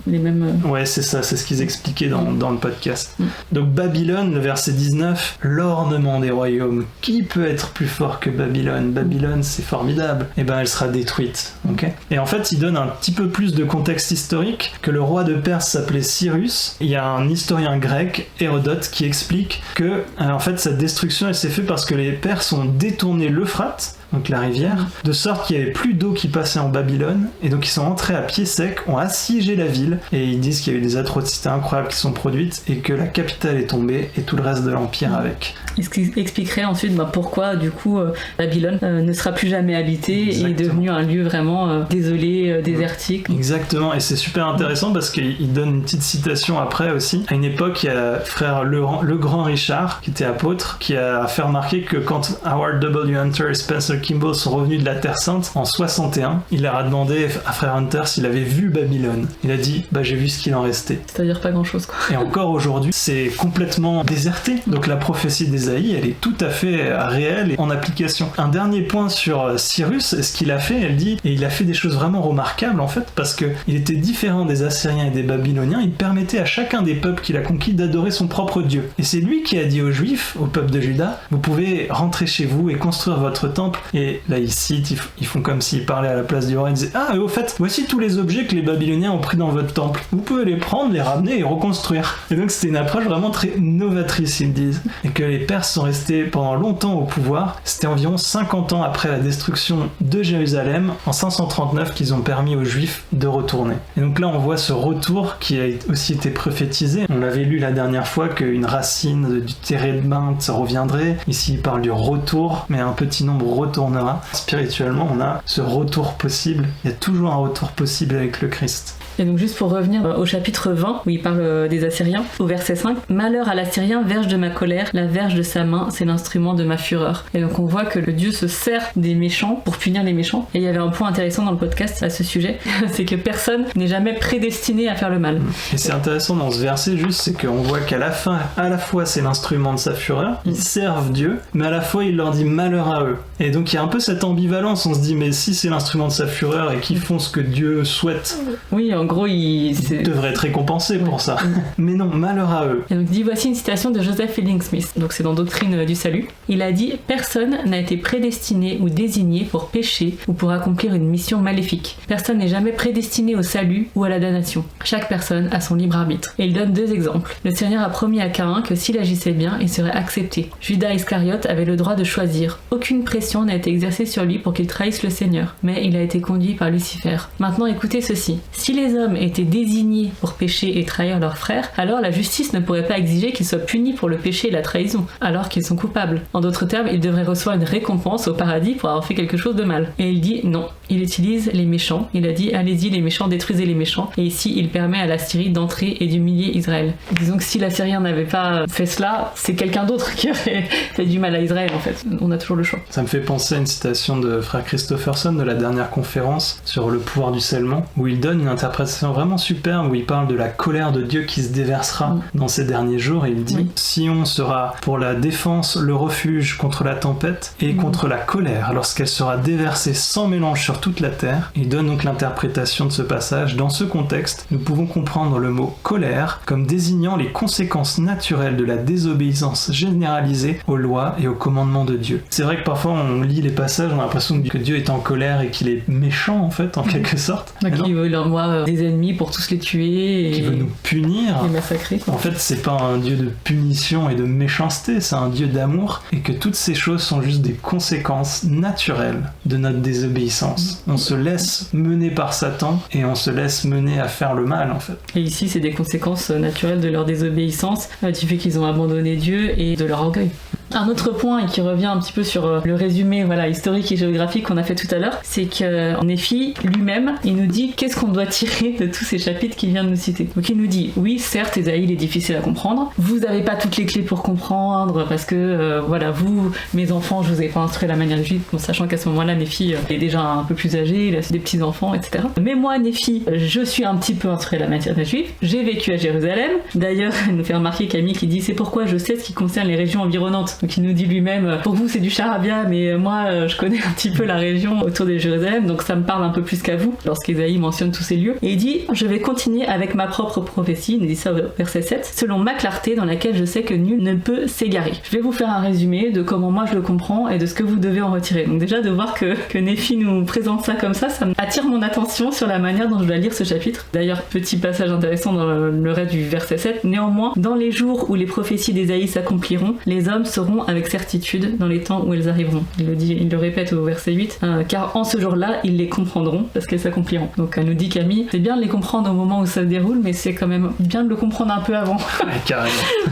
les mêmes... Ouais, c'est ça, c'est ce qu'ils expliquaient dans le podcast. Donc Babylone, le verset 19, l'ornement des royaumes. Qui peut être plus fort que Babylone? Babylone, c'est formidable. Et elle sera détruite. Okay. Et en fait, il donne un petit peu plus de contexte historique, que le roi de Perse s'appelait Cyrus. Il y a un historien grec, Hérodote, qui explique que en fait cette destruction elle s'est faite parce que les Perses ont détourné l'Euphrate, donc la rivière, de sorte qu'il n'y avait plus d'eau qui passait en Babylone, et donc ils sont entrés à pied sec, ont assiégé la ville, et ils disent qu'il y a eu des atrocités incroyables qui sont produites, et que la capitale est tombée, et tout le reste de l'Empire avec. Et ce qui expliquerait ensuite pourquoi du coup Babylone ne sera plus jamais habitée. Exactement. Et est devenu un lieu vraiment désolé, désertique. Exactement, et c'est super intéressant parce qu'il donne une petite citation après aussi. À une époque, il y a frère le grand Richard, qui était apôtre, qui a fait remarquer que quand Howard W. Hunter et Spencer Kimball sont revenus de la Terre Sainte en 61, il leur a demandé à frère Hunter s'il avait vu Babylone. Il a dit j'ai vu ce qu'il en restait. C'est-à-dire pas grand-chose quoi. Et encore aujourd'hui, c'est complètement déserté. Donc la prophétie d'Ésaïe, elle est tout à fait réelle et en application. Un dernier point sur Cyrus, ce qu'il a fait, elle dit, et il a fait des choses vraiment remarquables en fait, parce que il était différent des Assyriens et des Babyloniens. Il permettait à chacun des peuples qu'il a conquis d'adorer son propre Dieu. Et c'est lui qui a dit aux Juifs, au peuple de Juda, vous pouvez rentrer chez vous et construire votre temple. Et là, ils citent, ils font comme s'ils parlaient à la place du roi. Ils disaient, et au fait, voici tous les objets que les Babyloniens ont pris dans votre temple. Vous pouvez les prendre, les ramener et reconstruire. Et donc, c'était une approche vraiment très novatrice, ils disent. Et que les Perses sont restés pendant longtemps au pouvoir. C'était environ 50 ans après la destruction de Jérusalem, en 539, qu'ils ont permis aux Juifs de retourner. Et donc là, on voit ce retour qui a aussi été prophétisé. On l'avait lu la dernière fois qu'une racine du térébinthe reviendrait. Ici, il parle du retour, mais un petit nombre retournera. Spirituellement, on a ce retour possible. Il y a toujours un retour possible avec le Christ. Et donc juste pour revenir au chapitre 20 où il parle des Assyriens, au verset 5, « Malheur à l'Assyrien, verge de ma colère, la verge de sa main, c'est l'instrument de ma fureur. » Et donc on voit que le Dieu se sert des méchants pour punir les méchants. Et il y avait un point intéressant dans le podcast à ce sujet, c'est que personne n'est jamais prédestiné à faire le mal. Et c'est intéressant dans ce verset juste, c'est qu'on voit qu'à la fin, à la fois c'est l'instrument de sa fureur, ils servent Dieu, mais à la fois il leur dit malheur à eux. Et donc il y a un peu cette ambivalence, on se dit mais si c'est l'instrument de sa fureur et qu'ils font ce que Dieu souhaite, oui, en gros ils devraient être récompensés pour ça. Mais non, malheur à eux. Et donc dit voici une citation de Joseph Fielding Smith, donc c'est dans Doctrine du Salut. Il a dit « Personne n'a été prédestiné ou désigné pour pécher ou pour accomplir une mission maléfique. Personne n'est jamais prédestiné au salut ou à la damnation. Chaque personne a son libre arbitre. » Et il donne 2 exemples. Le Seigneur a promis à Caïn que s'il agissait bien, il serait accepté. Judas Iscariote avait le droit de choisir. Aucune pression n'a été exercée sur lui pour qu'il trahisse le Seigneur, mais il a été conduit par Lucifer. Maintenant écoutez ceci. Si les hommes étaient désignés pour pécher et trahir leurs frères, alors la justice ne pourrait pas exiger qu'ils soient punis pour le péché et la trahison, alors qu'ils sont coupables. En d'autres termes, ils devraient recevoir une récompense au paradis pour avoir fait quelque chose de mal. Et il dit non. Il utilise les méchants. Il a dit allez-y les méchants, détruisez les méchants. Et ici, il permet à la Syrie d'entrer et d'humilier Israël. Disons que si l'Assyrien n'avait pas fait cela, c'est quelqu'un d'autre qui aurait fait du mal à Israël en fait. On a toujours le choix. Ça me fait penser à une citation de frère Christopherson de la dernière conférence sur le pouvoir du scellement, où il donne une interprétation vraiment superbe, où il parle de la colère de Dieu qui se déversera dans ces derniers jours, et il dit Sion sera pour la défense le refuge contre la tempête et contre la colère lorsqu'elle sera déversée sans mélange sur toute la terre. Il donne donc l'interprétation de ce passage. Dans ce contexte, nous pouvons comprendre le mot colère comme désignant les conséquences naturelles de la désobéissance généralisée aux lois et aux commandements de Dieu. C'est vrai que parfois on lit les passages, on a l'impression que Dieu est en colère et qu'il est méchant en fait, en quelque sorte. Qu'il veut leur envoyer des ennemis pour tous les tuer et qui veut nous punir, les massacrer. En fait, c'est pas un Dieu de punition et de méchanceté, c'est un Dieu d'amour, et que toutes ces choses sont juste des conséquences naturelles de notre désobéissance. On se laisse mener par Satan et on se laisse mener à faire le mal en fait. Et ici, c'est des conséquences naturelles de leur désobéissance, du fait qu'ils ont abandonné Dieu et de leur orgueil. Un autre point, et qui revient un petit peu sur le résumé historique et géographique qu'on a fait tout à l'heure, c'est qu'en Néphi lui-même, il nous dit qu'est-ce qu'on doit tirer de tous ces chapitres qu'il vient de nous citer. Donc il nous dit, oui, certes, Ésaïe est difficile à comprendre, vous n'avez pas toutes les clés pour comprendre, parce que, vous, mes enfants, je vous ai pas instruit la manière juive, sachant qu'à ce moment-là, Néphi est déjà un peu plus âgé, il a des petits-enfants, etc. Mais moi, Néphi, je suis un petit peu instruit à la matière juive, j'ai vécu à Jérusalem, d'ailleurs, il nous fait remarquer Camille qui dit, c'est pourquoi je sais ce qui concerne les régions environnantes. Donc il nous dit lui-même, pour vous c'est du charabia, mais moi je connais un petit peu la région autour de Jérusalem, donc ça me parle un peu plus qu'à vous, lorsqu'Ésaïe mentionne tous ces lieux. Et il dit, je vais continuer avec ma propre prophétie, il nous dit ça au verset 7, selon ma clarté dans laquelle je sais que nul ne peut s'égarer. Je vais vous faire un résumé de comment moi je le comprends et de ce que vous devez en retirer. Donc déjà de voir que Néphi nous présente ça comme ça attire mon attention sur la manière dont je dois lire ce chapitre. D'ailleurs, petit passage intéressant dans le reste du verset 7, néanmoins, dans les jours où les prophéties d'Ésaïe s'accompliront, les hommes seront avec certitude dans les temps où elles arriveront. Il le répète au verset 8, car en ce jour-là, ils les comprendront parce qu'elles s'accompliront. Donc elle nous dit Camille, c'est bien de les comprendre au moment où ça se déroule, mais c'est quand même bien de le comprendre un peu avant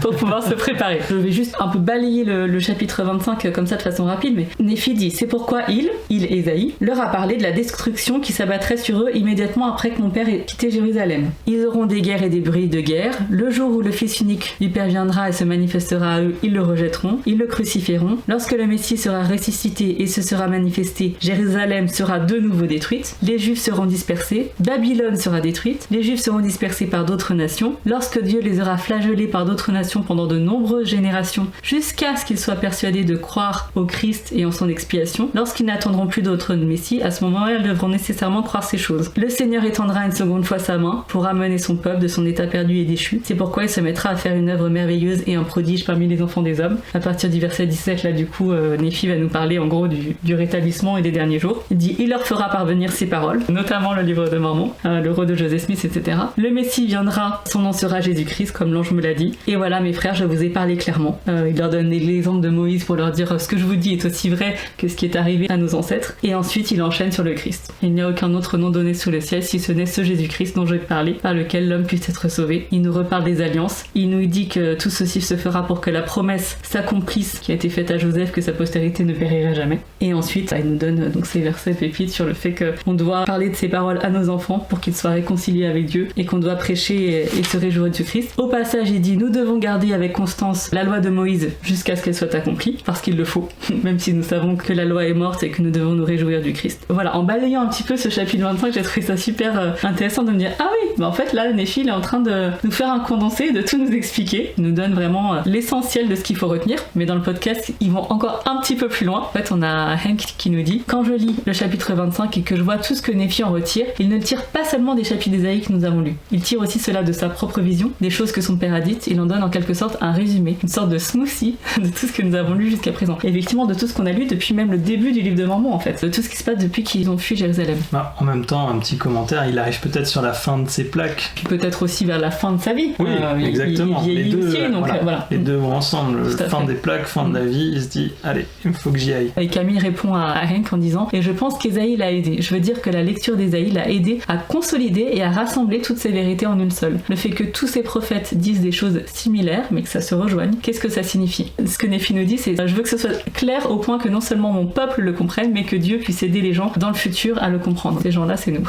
pour pouvoir se préparer. Je vais juste un peu balayer le chapitre 25 comme ça de façon rapide, mais Néphi dit, c'est pourquoi il, Ésaïe, leur a parlé de la destruction qui s'abattrait sur eux immédiatement après que mon père ait quitté Jérusalem. Ils auront des guerres et des bruits de guerre. Le jour où le Fils unique du Père viendra et se manifestera à eux, ils le rejetteront, ils le crucifieront. Lorsque le Messie sera ressuscité et se sera manifesté, Jérusalem sera de nouveau détruite, les Juifs seront dispersés, Babylone sera détruite, les Juifs seront dispersés par d'autres nations, lorsque Dieu les aura flagellés par d'autres nations pendant de nombreuses générations, jusqu'à ce qu'ils soient persuadés de croire au Christ et en son expiation, lorsqu'ils n'attendront plus d'autre Messie, à ce moment-là, ils devront nécessairement croire ces choses. Le Seigneur étendra une seconde fois sa main pour ramener son peuple de son état perdu et déchu. C'est pourquoi il se mettra à faire une œuvre merveilleuse et un prodige parmi les enfants des hommes. À partir partir du verset 17, là du coup, Néphi va nous parler en gros du rétablissement et des derniers jours. Il dit « Il leur fera parvenir ses paroles », notamment le livre de Mormon, le roi de Joseph Smith, etc. « Le Messie viendra, son nom sera Jésus-Christ, comme l'ange me l'a dit. Et voilà, mes frères, je vous ai parlé clairement. » Il leur donne l'exemple de Moïse pour leur dire « Ce que je vous dis est aussi vrai que ce qui est arrivé à nos ancêtres. » Et ensuite, il enchaîne sur le Christ. « Il n'y a aucun autre nom donné sous le ciel si ce n'est ce Jésus-Christ dont je vais parler, par lequel l'homme puisse être sauvé. » Il nous reparle des alliances. Il nous dit que tout ceci se fera pour que la promesse s'accomplisse qui a été faite à Joseph, que sa postérité ne périrait jamais. Et ensuite, il nous donne donc ces versets pépites sur le fait qu'on doit parler de ces paroles à nos enfants pour qu'ils soient réconciliés avec Dieu et qu'on doit prêcher et se réjouir du Christ. Au passage, il dit « Nous devons garder avec constance la loi de Moïse jusqu'à ce qu'elle soit accomplie, parce qu'il le faut, même si nous savons que la loi est morte et que nous devons nous réjouir du Christ. » Voilà, en balayant un petit peu ce chapitre 25, j'ai trouvé ça super intéressant de me dire « Ah oui, bah en fait là, Néphi, il est en train de nous faire un condensé, de tout nous expliquer. Il nous donne vraiment l'essentiel de ce qu'il faut retenir. » Mais dans le podcast, ils vont encore un petit peu plus loin. En fait, on a Hank qui nous dit « Quand je lis le chapitre 25 et que je vois tout ce que Néphi en retire, il ne tire pas seulement des chapitres d'Ésaïe que nous avons lus. Il tire aussi cela de sa propre vision, des choses que son père a dites. Il en donne en quelque sorte un résumé, une sorte de smoothie de tout ce que nous avons lu jusqu'à présent. Et effectivement, de tout ce qu'on a lu depuis même le début du livre de Mormon, en fait. De tout ce qui se passe depuis qu'ils ont fui Jérusalem. Bah, en même temps, un petit commentaire, il arrive peut-être sur la fin de ses plaques. Puis peut-être aussi vers la fin de sa vie. Oui, exactement. Il vieillit aussi, donc voilà. Les deux vont ensemble. Fin des plaques, fin de la vie, il se dit, allez, il faut que j'y aille. Et Camille répond à Hank en disant « Et je pense qu'Ésaïe l'a aidé. Je veux dire que la lecture d'Ésaïe l'a aidé à consolider et à rassembler toutes ces vérités en une seule. Le fait que tous ces prophètes disent des choses similaires, mais que ça se rejoigne, qu'est-ce que ça signifie ?» Ce que Néphi nous dit, c'est « Je veux que ce soit clair au point que non seulement mon peuple le comprenne, mais que Dieu puisse aider les gens dans le futur à le comprendre. » Ces gens-là, c'est nous.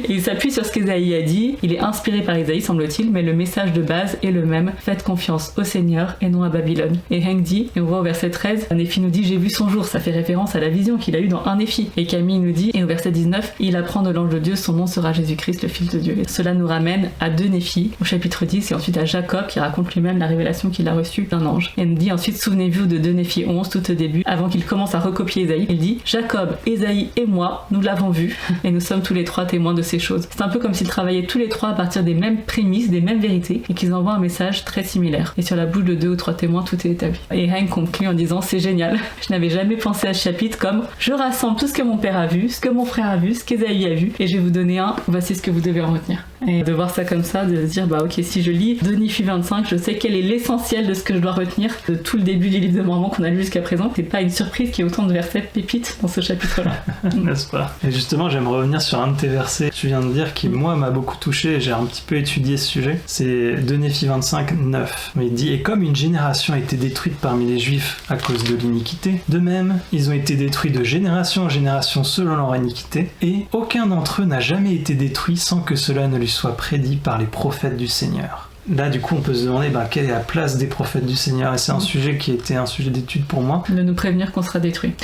Et il s'appuie sur ce qu'Ésaïe a dit. Il est inspiré par Ésaïe, semble-t-il, mais le message de base est le même. Faites confiance au Seigneur et non à Babylone. Et Hank dit, et on voit au verset 13, Néphi nous dit « J'ai vu son jour », ça fait référence à la vision qu'il a eue dans un Néphi. Et Camille nous dit, et au verset 19, il apprend de l'ange de Dieu, son nom sera Jésus-Christ, le Fils de Dieu. Et cela nous ramène à 2 Néphi, au chapitre 10, et ensuite à Jacob, qui raconte lui-même la révélation qu'il a reçue d'un ange. Et il nous dit ensuite, souvenez-vous de 2 Néphi 11, tout au début, avant qu'il commence à recopier Ésaïe. Il dit, Jacob, Ésaïe et moi, nous l'avons vu, et nous sommes tous les 3 témoins de ces choses. C'est un peu comme s'ils travaillaient tous les 3 à partir des mêmes prémices, des mêmes vérités, et qu'ils envoient un message très similaire. Et sur la bouche de 2 ou 3 témoins, tout est établi. Et Hank conclut en disant, c'est génial, je n'avais jamais pensé à ce chapitre comme, je rassemble tout ce que mon père a vu, ce que mon frère a vu, ce qu'Ésaïe a vu, et je vais vous donner voici ce que vous devez en retenir. Et de voir ça comme ça, de se dire, bah ok, si je lis 2 Néphi 25, je sais quel est l'essentiel de ce que je dois retenir de tout le début du livre de Mormon qu'on a lu jusqu'à présent. C'est pas une surprise qu'il y ait autant de versets pépites dans ce chapitre-là. N'est-ce pas? Et justement, j'aimerais revenir sur un de tes versets que tu viens de dire qui, moi, m'a beaucoup touché, et j'ai un petit peu étudié ce sujet. C'est 2 Néphi 25, 9. Mais il dit, et comme une génération a été détruite parmi les Juifs à cause de l'iniquité, de même, ils ont été détruits de génération en génération selon leur iniquité, et aucun d'entre eux n'a jamais été détruit sans que cela ne lui soit prédit par les prophètes du Seigneur. Là, du coup, on peut se demander quelle est la place des prophètes du Seigneur, et c'est un sujet qui était un sujet d'étude pour moi. De nous prévenir qu'on sera détruit.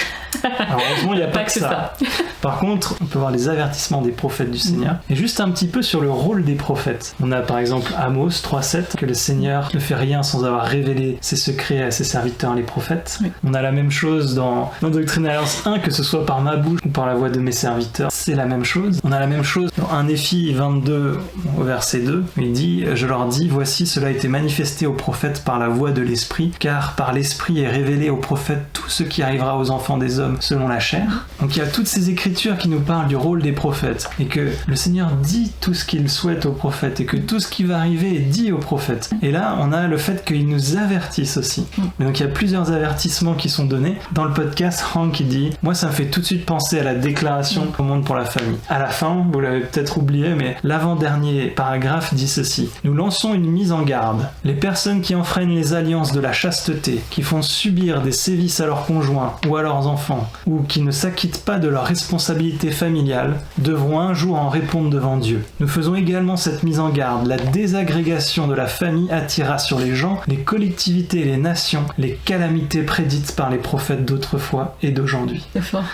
Alors, heureusement, il n'y a pas que ça. Par contre, on peut voir les avertissements des prophètes du Seigneur. Et juste un petit peu sur le rôle des prophètes. On a par exemple Amos 3.7, que le Seigneur ne fait rien sans avoir révélé ses secrets à ses serviteurs, les prophètes. Oui. On a la même chose dans Doctrine et Alliance 1, que ce soit par ma bouche ou par la voix de mes serviteurs. C'est la même chose. On a la même chose dans 1 Néphi 22, au verset 2. Il dit, je leur dis, voici, cela a été manifesté aux prophètes par la voix de l'Esprit, car par l'Esprit est révélé aux prophètes tout ce qui arrivera aux enfants des hommes selon la chair. Donc il y a toutes ces écritures qui nous parlent du rôle des prophètes, et que le Seigneur dit tout ce qu'il souhaite aux prophètes, et que tout ce qui va arriver est dit aux prophètes. Et là, on a le fait qu'ils nous avertissent aussi. Et donc il y a plusieurs avertissements qui sont donnés. Dans le podcast, Hank il dit, moi ça me fait tout de suite penser à la déclaration au monde pour la famille. À la fin, vous l'avez peut-être oublié, mais l'avant-dernier paragraphe dit ceci. Nous lançons une mise en garde. Les personnes qui enfreignent les alliances de la chasteté, qui font subir des sévices à leurs conjoints ou à leurs enfants, ou qui ne s'acquittent pas de leurs responsabilités familiales, devront un jour en répondre devant Dieu. Nous faisons également cette mise en garde. La désagrégation de la famille attirera sur les gens, les collectivités et les nations, les calamités prédites par les prophètes d'autrefois et d'aujourd'hui. C'est fort.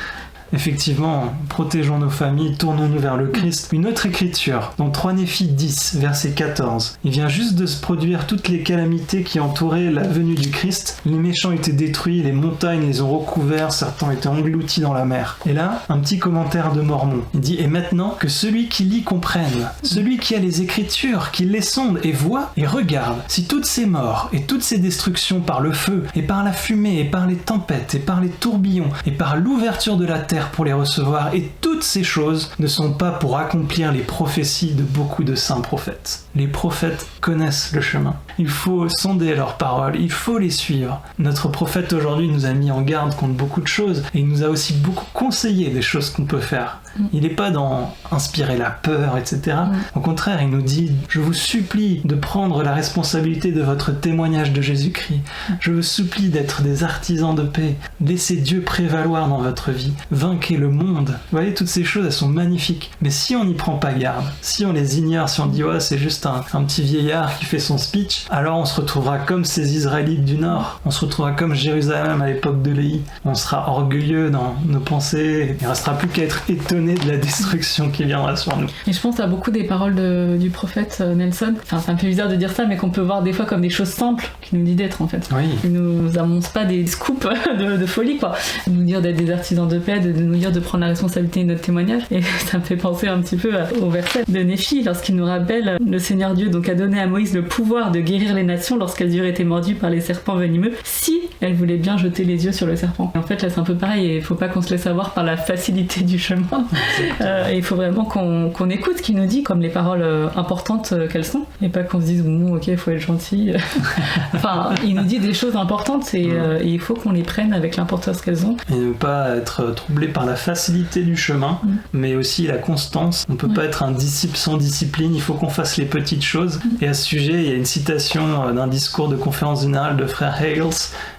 effectivement, protégeons nos familles, tournons-nous vers le Christ. Une autre écriture, dans 3 Néphi 10, verset 14. Il vient juste de se produire toutes les calamités qui entouraient la venue du Christ. Les méchants étaient détruits, les montagnes les ont recouverts, certains étaient engloutis dans la mer. Et là, un petit commentaire de Mormon. Il dit « Et maintenant, que celui qui lit comprenne, celui qui a les écritures, qui les sonde et voit et regarde, si toutes ces morts et toutes ces destructions par le feu et par la fumée et par les tempêtes et par les tourbillons et par l'ouverture de la terre pour les recevoir et toutes ces choses ne sont pas pour accomplir les prophéties de beaucoup de saints prophètes. » Les prophètes connaissent le chemin. Il faut sonder leurs paroles, il faut les suivre. Notre prophète aujourd'hui nous a mis en garde contre beaucoup de choses et il nous a aussi beaucoup conseillé des choses qu'on peut faire. Il n'est pas dans inspirer la peur, etc. Au contraire, il nous dit « Je vous supplie de prendre la responsabilité de votre témoignage de Jésus-Christ. Je vous supplie d'être des artisans de paix. Laissez Dieu prévaloir dans votre vie. Vainquez le monde. » Vous voyez, toutes ces choses, elles sont magnifiques. Mais si on n'y prend pas garde, si on les ignore, si on dit « Ouais, c'est juste un petit vieillard qui fait son speech », alors on se retrouvera comme ces Israélites du Nord. On se retrouvera comme Jérusalem à l'époque de Léhi. On sera orgueilleux dans nos pensées. Il ne restera plus qu'à être étonné de la destruction qui viendra sur nous. Et je pense à beaucoup des paroles du prophète Nelson. Enfin, c'est un peu bizarre de dire ça, mais qu'on peut voir des fois comme des choses simples qu'il nous dit d'être en fait. Oui. Il nous annonce pas des scoops de folie, quoi. De nous dire d'être des artisans de paix, de nous dire de prendre la responsabilité de notre témoignage. Et ça me fait penser un petit peu au verset de Néphi, lorsqu'il nous rappelle le Seigneur Dieu donc a donné à Moïse le pouvoir de guérir les nations lorsqu'elles auraient été mordues par les serpents venimeux, si elles voulaient bien jeter les yeux sur le serpent. Et en fait, là, c'est un peu pareil, et il faut pas qu'on se laisse avoir par la facilité du chemin. Et il faut vraiment qu'on écoute ce qu'il nous dit, comme les paroles importantes qu'elles sont, et pas qu'on se dise bon, ok, il faut être gentil. Enfin, il nous dit des choses importantes et il faut qu'on les prenne avec l'importance qu'elles ont. Et ne pas être troublé par la facilité du chemin, mais aussi la constance. On peut pas être un disciple sans discipline, il faut qu'on fasse les petites choses. Et à ce sujet, il y a une citation d'un discours de conférence générale de frère Hales.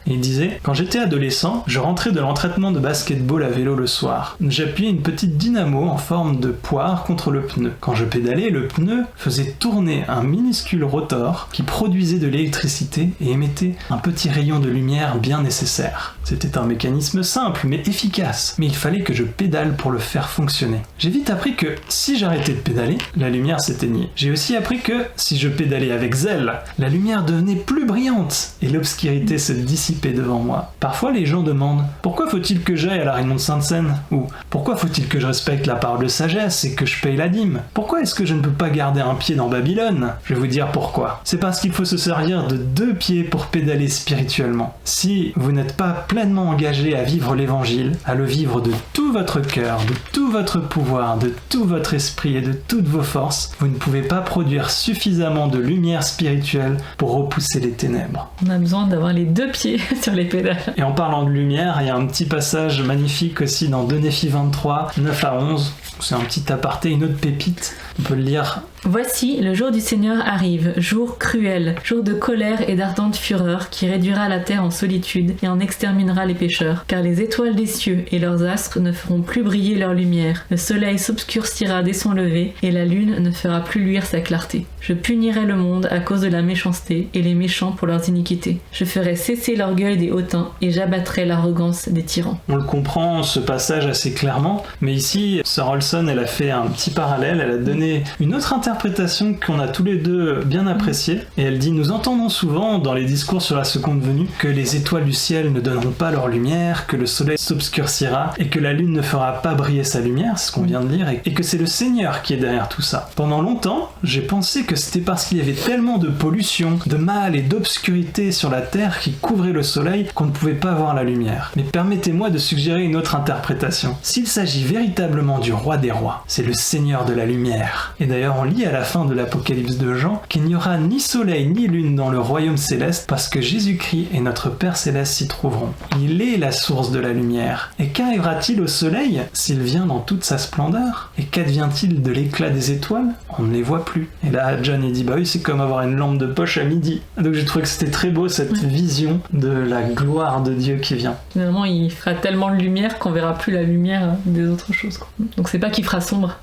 Il disait « Quand j'étais adolescent, je rentrais de l'entraînement de basketball à vélo le soir. J'appuyais une petite dynamo en forme de poire contre le pneu. Quand je pédalais, le pneu faisait tourner un minuscule rotor qui produisait de l'électricité et émettait un petit rayon de lumière bien nécessaire. C'était un mécanisme simple mais efficace, mais il fallait que je pédale pour le faire fonctionner. J'ai vite appris que si j'arrêtais de pédaler, la lumière s'éteignait. J'ai aussi appris que si je pédalais avec zèle, la lumière devenait plus brillante et l'obscurité se dissipait devant moi. Parfois les gens demandent « Pourquoi faut-il que j'aille à la Réunion de Sainte-Seine ?» ou « Pourquoi faut-il que je respecte la parole de sagesse et que je paye la dîme ? Pourquoi est-ce que je ne peux pas garder un pied dans Babylone ?» Je vais vous dire pourquoi. C'est parce qu'il faut se servir de 2 pieds pour pédaler spirituellement. Si vous n'êtes pas pleinement engagé à vivre l'évangile, à le vivre de tout votre cœur, de tout votre pouvoir, de tout votre esprit et de toutes vos forces, vous ne pouvez pas produire suffisamment de lumière spirituelle pour repousser les ténèbres. On a besoin d'avoir les 2 pieds sur les pédales. Et en parlant de lumière, il y a un petit passage magnifique aussi dans 2 Néphi 23, 9 à 11. C'est un petit aparté, une autre pépite. On peut le lire. Voici, le jour du Seigneur arrive, jour cruel, jour de colère et d'ardente fureur, qui réduira la terre en solitude et en exterminera les pécheurs. Car les étoiles des cieux et leurs astres ne feront plus briller leur lumière. Le soleil s'obscurcira dès son lever et la lune ne fera plus luire sa clarté. Je punirai le monde à cause de la méchanceté et les méchants pour leurs iniquités. Je ferai cesser l'orgueil des hautains et j'abattrai l'arrogance des tyrans. On le comprend, ce passage assez clairement, mais ici, Sir Olson, elle a fait un petit parallèle, elle a donné une autre interprétation qu'on a tous les deux bien appréciée, et elle dit « Nous entendons souvent dans les discours sur la seconde venue que les étoiles du ciel ne donneront pas leur lumière, que le soleil s'obscurcira et que la lune ne fera pas briller sa lumière, c'est ce qu'on vient de lire, et que c'est le Seigneur qui est derrière tout ça. Pendant longtemps, j'ai pensé que c'était parce qu'il y avait tellement de pollution, de mal et d'obscurité sur la terre qui couvrait le soleil qu'on ne pouvait pas voir la lumière. Mais permettez-moi de suggérer une autre interprétation. S'il s'agit véritablement du roi des rois, c'est le Seigneur de la lumière. Et d'ailleurs, on lit à la fin de l'Apocalypse de Jean qu'il n'y aura ni soleil ni lune dans le royaume céleste parce que Jésus-Christ et notre Père céleste s'y trouveront. Il est la source de la lumière. Et qu'arrivera-t-il au soleil s'il vient dans toute sa splendeur ? Et qu'advient-il de l'éclat des étoiles ? On ne les voit plus. Et là, John il dit, bah oui, c'est comme avoir une lampe de poche à midi. Donc j'ai trouvé que c'était très beau cette vision de la gloire de Dieu qui vient. Finalement, il fera tellement de lumière qu'on verra plus la lumière des autres choses, quoi. Donc c'est pas pas qu'il fera sombre,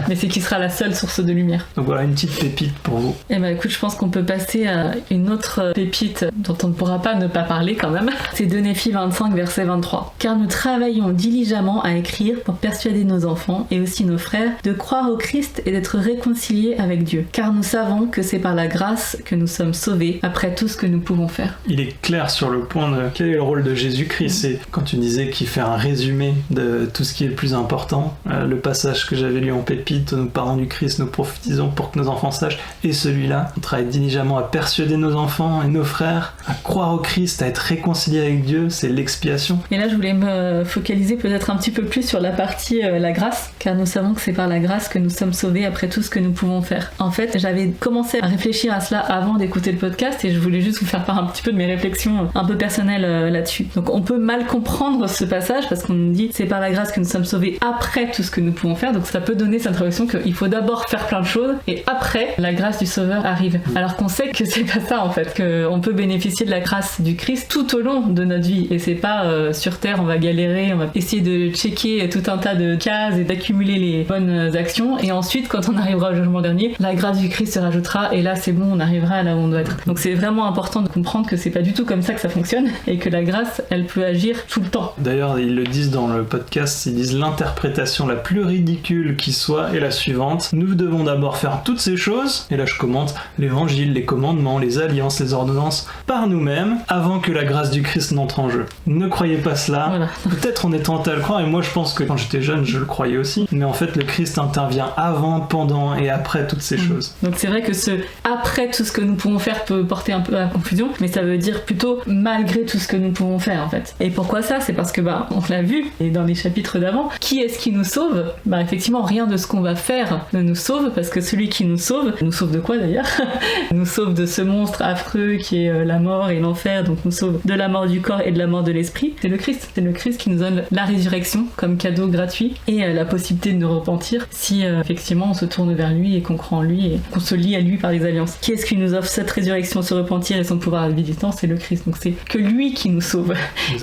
mais c'est qu'il sera la seule source de lumière. Donc voilà une petite pépite pour vous. Et bah écoute, je pense qu'on peut passer à une autre pépite dont on ne pourra pas ne pas parler quand même. C'est 2 Néphi 25 verset 23. Car nous travaillons diligemment à écrire pour persuader nos enfants et aussi nos frères de croire au Christ et d'être réconciliés avec Dieu. Car nous savons que c'est par la grâce que nous sommes sauvés après tout ce que nous pouvons faire. Il est clair sur le point de quel est le rôle de Jésus-Christ. C'est quand tu disais qu'il fait un résumé de tout ce qui est le plus important. Le passage que j'avais lu en pépite, nous parents du Christ, nous prophétisons pour que nos enfants sachent. Et celui-là, on travaille diligemment à persuader nos enfants et nos frères à croire au Christ, à être réconciliés avec Dieu. C'est l'expiation. Et là, je voulais me focaliser peut-être un petit peu plus sur la partie la grâce, car nous savons que c'est par la grâce que nous sommes sauvés après tout ce que nous pouvons faire. En fait, j'avais commencé à réfléchir à cela avant d'écouter le podcast et je voulais juste vous faire part un petit peu de mes réflexions un peu personnelles là-dessus. Donc on peut mal comprendre ce passage parce qu'on nous dit c'est par la grâce que nous sommes sauvés après tout ce que nous pouvons faire, donc ça peut donner cette impression qu'il faut d'abord faire plein de choses et après la grâce du Sauveur arrive. Alors qu'on sait que c'est pas ça en fait, qu'on peut bénéficier de la grâce du Christ tout au long de notre vie et c'est pas sur terre on va galérer, on va essayer de checker tout un tas de cases et d'accumuler les bonnes actions et ensuite quand on arrivera au jugement dernier, la grâce du Christ se rajoutera et là c'est bon, on arrivera là où on doit être. Donc c'est vraiment important de comprendre que c'est pas du tout comme ça que ça fonctionne et que la grâce elle peut agir tout le temps. D'ailleurs ils le disent dans le podcast, ils disent l'interprétation la plus ridicule qui soit est la suivante: nous devons d'abord faire toutes ces choses, et là je commente l'évangile, les commandements, les alliances, les ordonnances par nous-mêmes avant que la grâce du Christ n'entre en jeu. Ne croyez pas cela. Voilà. Peut-être on est tenté à le croire et moi je pense que quand j'étais jeune je le croyais aussi, mais en fait le Christ intervient avant, pendant et après toutes ces choses. Donc c'est vrai que ce après tout ce que nous pouvons faire peut porter un peu à confusion, mais ça veut dire plutôt malgré tout ce que nous pouvons faire en fait. Et pourquoi ça? C'est parce que on l'a vu et dans les chapitres d'avant, qui est-ce qui nous sauve? Effectivement rien de ce qu'on va faire ne nous sauve, parce que celui qui nous sauve de quoi d'ailleurs? Nous sauve de ce monstre affreux qui est la mort et l'enfer, donc nous sauve de la mort du corps et de la mort de l'esprit. C'est le Christ qui nous donne la résurrection comme cadeau gratuit et la possibilité de nous repentir si effectivement on se tourne vers lui et qu'on croit en lui et qu'on se lie à lui par les alliances. Qui est-ce qui nous offre cette résurrection, ce repentir et son pouvoir habilitant? C'est le Christ, donc c'est que lui qui nous sauve.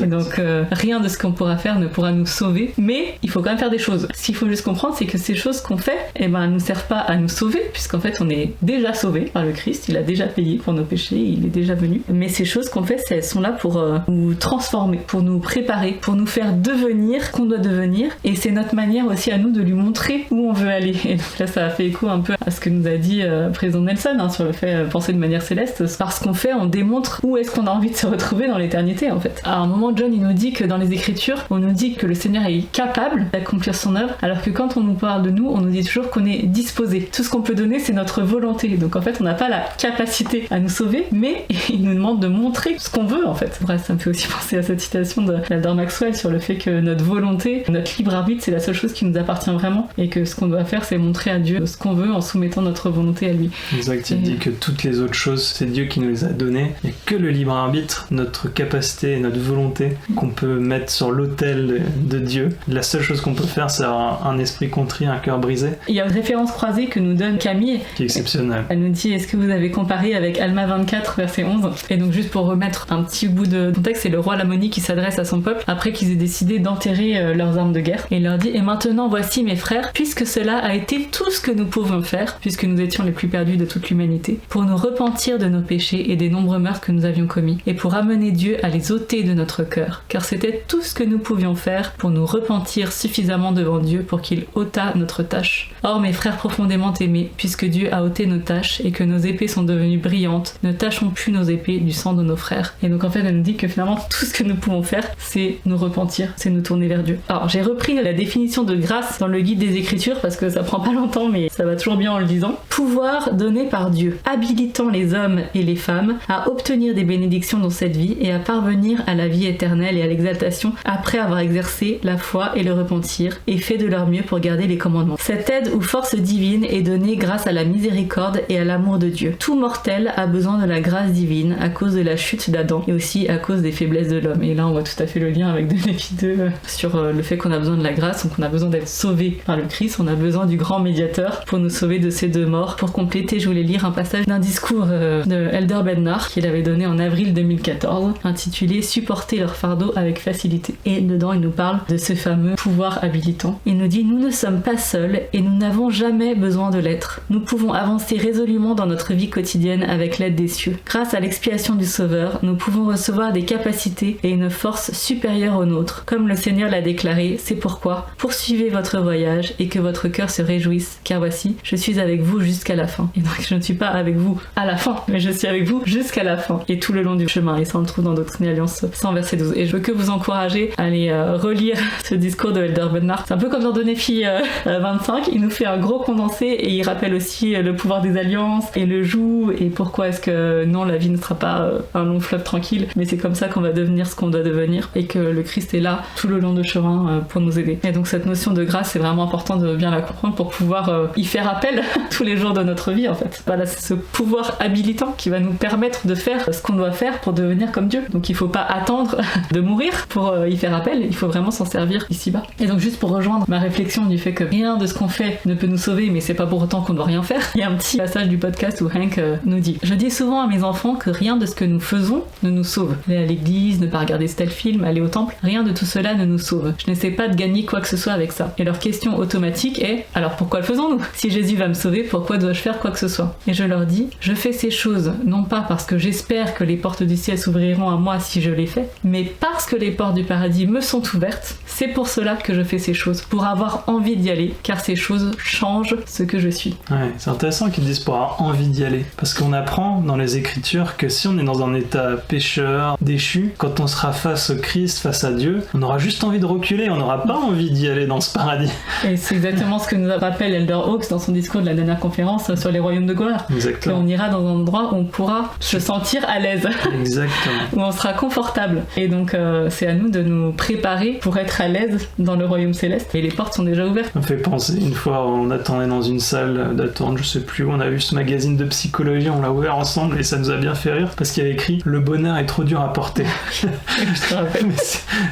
Et donc rien de ce qu'on pourra faire ne pourra nous sauver, mais il faut quand même faire des choses. Ce qu'il faut juste comprendre, c'est que ces choses qu'on fait, elles ne servent pas à nous sauver, puisqu'en fait on est déjà sauvé par le Christ, il a déjà payé pour nos péchés, il est déjà venu. Mais ces choses qu'on fait, elles sont là pour nous transformer, pour nous préparer, pour nous faire devenir ce qu'on doit devenir, et c'est notre manière aussi à nous de lui montrer où on veut aller. Et donc là ça a fait écho un peu à ce que nous a dit président Nelson sur le fait penser de manière céleste. Par ce qu'on fait, on démontre où est-ce qu'on a envie de se retrouver dans l'éternité en fait. À un moment, John il nous dit que dans les Écritures, on nous dit que le Seigneur est capable d'accomplir son œuvre, alors que quand on nous parle de nous, on nous dit toujours qu'on est disposé. Tout ce qu'on peut donner, c'est notre volonté. Donc en fait, on n'a pas la capacité à nous sauver, mais il nous demande de montrer ce qu'on veut en fait. Bref, ça me fait aussi penser à cette citation d'Aldor Maxwell sur le fait que notre volonté, notre libre arbitre, c'est la seule chose qui nous appartient vraiment, et que ce qu'on doit faire, c'est montrer à Dieu ce qu'on veut en soumettant notre volonté à lui. Exact, il dit que toutes les autres choses, c'est Dieu qui nous les a données. Il n'y a que le libre arbitre, notre capacité et notre volonté qu'on peut mettre sur l'autel de Dieu. La seule chose qu'on peut faire, c'est avoir un esprit contrit, un cœur brisé. Il y a une référence croisée que nous donne Camille. Qui est exceptionnelle. Elle nous dit: est-ce que vous avez comparé avec Alma 24, verset 11? Et donc juste pour remettre un petit bout de contexte, c'est le roi Lamoni qui s'adresse à son peuple après qu'ils aient décidé d'enterrer leurs armes de guerre. Et il leur dit: et maintenant voici mes frères, puisque cela a été tout ce que nous pouvions faire, puisque nous étions les plus perdus de toute l'humanité, pour nous repentir de nos péchés et des nombreux meurtres que nous avions commis, et pour amener Dieu à les ôter de notre cœur, car c'était tout ce que nous pouvions faire pour nous repentir suffisamment devant Dieu pour qu'il ôtât notre tâche. Or mes frères profondément aimés, puisque Dieu a ôté nos tâches et que nos épées sont devenues brillantes, ne tâchons plus nos épées du sang de nos frères. Et donc en fait elle nous dit que finalement tout ce que nous pouvons faire, c'est nous repentir, c'est nous tourner vers Dieu. Alors j'ai repris la définition de grâce dans le guide des Écritures parce que ça prend pas longtemps mais ça va toujours bien en le disant. Pouvoir donné par Dieu, habilitant les hommes et les femmes à obtenir des bénédictions dans cette vie et à parvenir à la vie éternelle et à l'exaltation après avoir exercé la foi et le repentir et fait de leur mieux pour garder les commandements. Cette aide ou force divine est donnée grâce à la miséricorde et à l'amour de Dieu. Tout mortel a besoin de la grâce divine à cause de la chute d'Adam et aussi à cause des faiblesses de l'homme. Et là on voit tout à fait le lien avec 2 Néphi 2 sur le fait qu'on a besoin de la grâce, donc on a besoin d'être sauvé par le Christ, on a besoin du grand médiateur pour nous sauver de ces deux morts. Pour compléter, je voulais lire un passage d'un discours de Elder Bednar qu'il avait donné en avril 2014 intitulé « Supporter leur fardeau avec facilité ». Et dedans il nous parle de ce fameux pouvoir habilitant. Il nous nous dit « Nous ne sommes pas seuls et nous n'avons jamais besoin de l'être. Nous pouvons avancer résolument dans notre vie quotidienne avec l'aide des cieux. Grâce à l'expiation du Sauveur, nous pouvons recevoir des capacités et une force supérieure aux nôtres. Comme le Seigneur l'a déclaré, c'est pourquoi poursuivez votre voyage et que votre cœur se réjouisse, car voici, je suis avec vous jusqu'à la fin. » Et donc je ne suis pas avec vous à la fin, mais je suis avec vous jusqu'à la fin et tout le long du chemin. Et ça on le trouve dans Doctrine et Alliance 100 verset 12. Et je veux que vous encourager à aller relire ce discours de Elder Bednar. C'est un peu comme dans 2 Néphi 25, il nous fait un gros condensé et il rappelle aussi le pouvoir des alliances et le joug et pourquoi est-ce que non, la vie ne sera pas un long fleuve tranquille, mais c'est comme ça qu'on va devenir ce qu'on doit devenir et que le Christ est là tout le long du chemin pour nous aider. Et donc cette notion de grâce, c'est vraiment important de bien la comprendre pour pouvoir y faire appel tous les jours de notre vie en fait. Voilà, c'est ce pouvoir habilitant qui va nous permettre de faire ce qu'on doit faire pour devenir comme Dieu. Donc il faut pas attendre de mourir pour y faire appel, il faut vraiment s'en servir ici-bas. Et donc juste pour rejoindre ma réflexion du fait que rien de ce qu'on fait ne peut nous sauver, mais c'est pas pour autant qu'on doit rien faire, il y a un petit passage du podcast où Hank nous dit « Je dis souvent à mes enfants que rien de ce que nous faisons ne nous sauve. Aller à l'église, ne pas regarder tel film, aller au temple, rien de tout cela ne nous sauve. Je n'essaie pas de gagner quoi que ce soit avec ça. » Et leur question automatique est « Alors pourquoi le faisons-nous ? Si Jésus va me sauver, pourquoi dois-je faire quoi que ce soit ?» Et je leur dis « Je fais ces choses non pas parce que j'espère que les portes du ciel s'ouvriront à moi si je les fais, mais parce que les portes du paradis me sont ouvertes. C'est pour cela que je fais ces choses, pour avoir envie d'y aller, car ces choses changent ce que je suis. » Ouais, c'est intéressant qu'ils disent pour avoir envie d'y aller, parce qu'on apprend dans les Écritures que si on est dans un état pécheur, déchu, quand on sera face au Christ, face à Dieu, on aura juste envie de reculer, on n'aura pas envie d'y aller dans ce paradis. Et c'est exactement ce que nous rappelle Elder Hawks dans son discours de la dernière conférence sur les royaumes de gloire. Exactement. On ira dans un endroit où on pourra se sentir à l'aise. Exactement. Où on sera confortable. Et donc c'est à nous de nous préparer pour être à l'aise dans le royaume céleste. Et les portes sont déjà ouvertes. Ça me fait penser, une fois on attendait dans une salle d'attente, je sais plus où, on a vu ce magazine de psychologie, on l'a ouvert ensemble et ça nous a bien fait rire parce qu'il y avait écrit « Le bonheur est trop dur à porter ». Je te rappelle.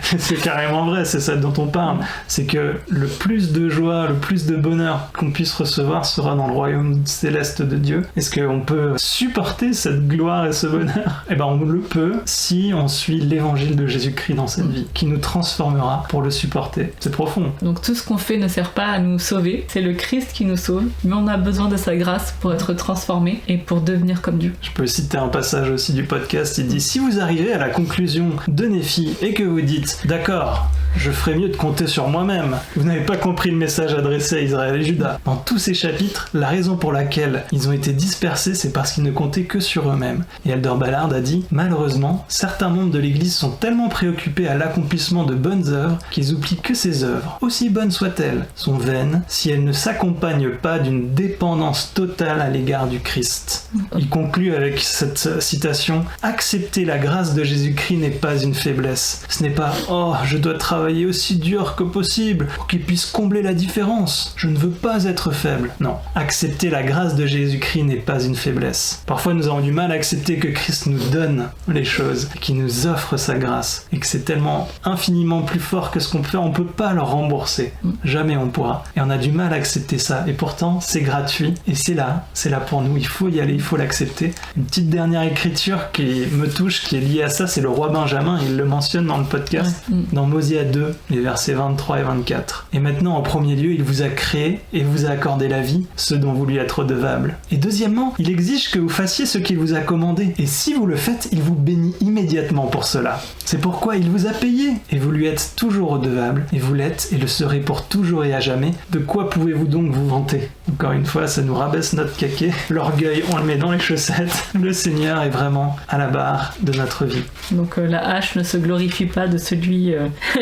C'est carrément vrai, c'est ça dont on parle. C'est que le plus de joie, le plus de bonheur qu'on puisse recevoir sera dans le royaume céleste de Dieu. Est-ce qu'on peut supporter cette gloire et ce bonheur ? Eh ben on le peut si on suit l'évangile de Jésus-Christ dans cette vie, qui nous transformera pour le supporter. C'est profond. Donc tout ce qu'on fait ne sert pas à nous sauver, c'est le Christ qui nous sauve, mais on a besoin de sa grâce pour être transformé et pour devenir comme Dieu. Je peux citer un passage aussi du podcast, il dit « Si vous arrivez à la conclusion de Néphi et que vous dites « D'accord, je ferais mieux de compter sur moi-même. Vous n'avez pas compris le message adressé à Israël et Juda. » Dans tous ces chapitres, la raison pour laquelle ils ont été dispersés, c'est parce qu'ils ne comptaient que sur eux-mêmes. Et Elder Ballard a dit « Malheureusement, certains membres de l'Église sont tellement préoccupés à l'accomplissement de bonnes œuvres qu'ils oublient que ces œuvres, aussi bonnes soient-elles, sont vaines si elles ne s'accompagnent pas d'une dépendance totale à l'égard du Christ. » Il conclut avec cette citation « Accepter la grâce de Jésus-Christ n'est pas une faiblesse. Ce n'est pas « Oh, je dois travailler aussi dur que possible pour qu'il puisse combler la différence. Je ne veux pas être faible. » Non. Accepter la grâce de Jésus-Christ n'est pas une faiblesse. Parfois, nous avons du mal à accepter que Christ nous donne les choses, qu'il nous offre sa grâce, et que c'est tellement infiniment plus fort que ce qu'on peut faire, on ne peut pas le rembourser. Jamais on pourra. Et on a du mal à accepter ça. Et pourtant, c'est gratuit, et c'est là pour nous. Il faut y aller, il faut l'accepter. Une petite dernière écriture qui me touche, qui est liée à ça, c'est le roi Benjamin. Il le mentionne dans le podcast, dans Mosia 2, les versets 23 et 24. Et maintenant, en premier lieu, il vous a créé et vous a accordé la vie, ce dont vous lui êtes redevable. Et deuxièmement, il exige que vous fassiez ce qu'il vous a commandé. Et si vous le faites, il vous bénit immédiatement pour cela. C'est pourquoi il vous a payé, et vous lui êtes toujours redevable, et vous l'êtes et le serez pour toujours et à jamais. De quoi pouvez-vous donc vous vanter ? Encore une fois, ça nous rabaisse notre caquet. L'orgueil, on le met dans les chaussettes. Le Seigneur est vraiment à la barre de notre vie. Donc la hache ne se glorifie pas de celui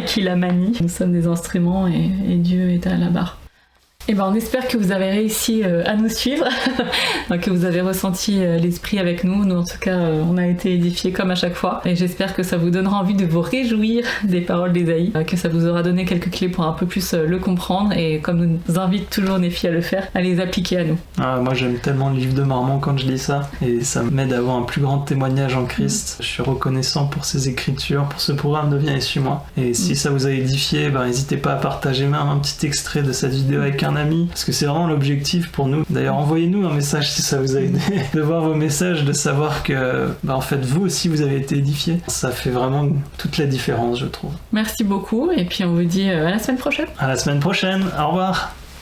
qui la manie. Nous sommes des instruments et Dieu est à la barre. Et ben on espère que vous avez réussi à nous suivre, que vous avez ressenti l'esprit avec nous. Nous en tout cas on a été édifiés comme à chaque fois et j'espère que ça vous donnera envie de vous réjouir des paroles d'Ésaïe, que ça vous aura donné quelques clés pour un peu plus le comprendre et comme nous invite toujours Néphi à le faire, à les appliquer à nous. Moi j'aime tellement le livre de Mormon quand je lis ça et ça m'aide à avoir un plus grand témoignage en Christ. Je suis reconnaissant pour ces écritures, pour ce programme de Viens et suis-moi. Et si ça vous a édifié, n'hésitez pas à partager même un petit extrait de cette vidéo avec un un ami, parce que c'est vraiment l'objectif pour nous. D'ailleurs, envoyez-nous un message si ça vous a aidé, de voir vos messages, de savoir que en fait vous aussi vous avez été édifiés. Ça fait vraiment toute la différence, je trouve. Merci beaucoup et puis on vous dit à la semaine prochaine. À la semaine prochaine, au revoir.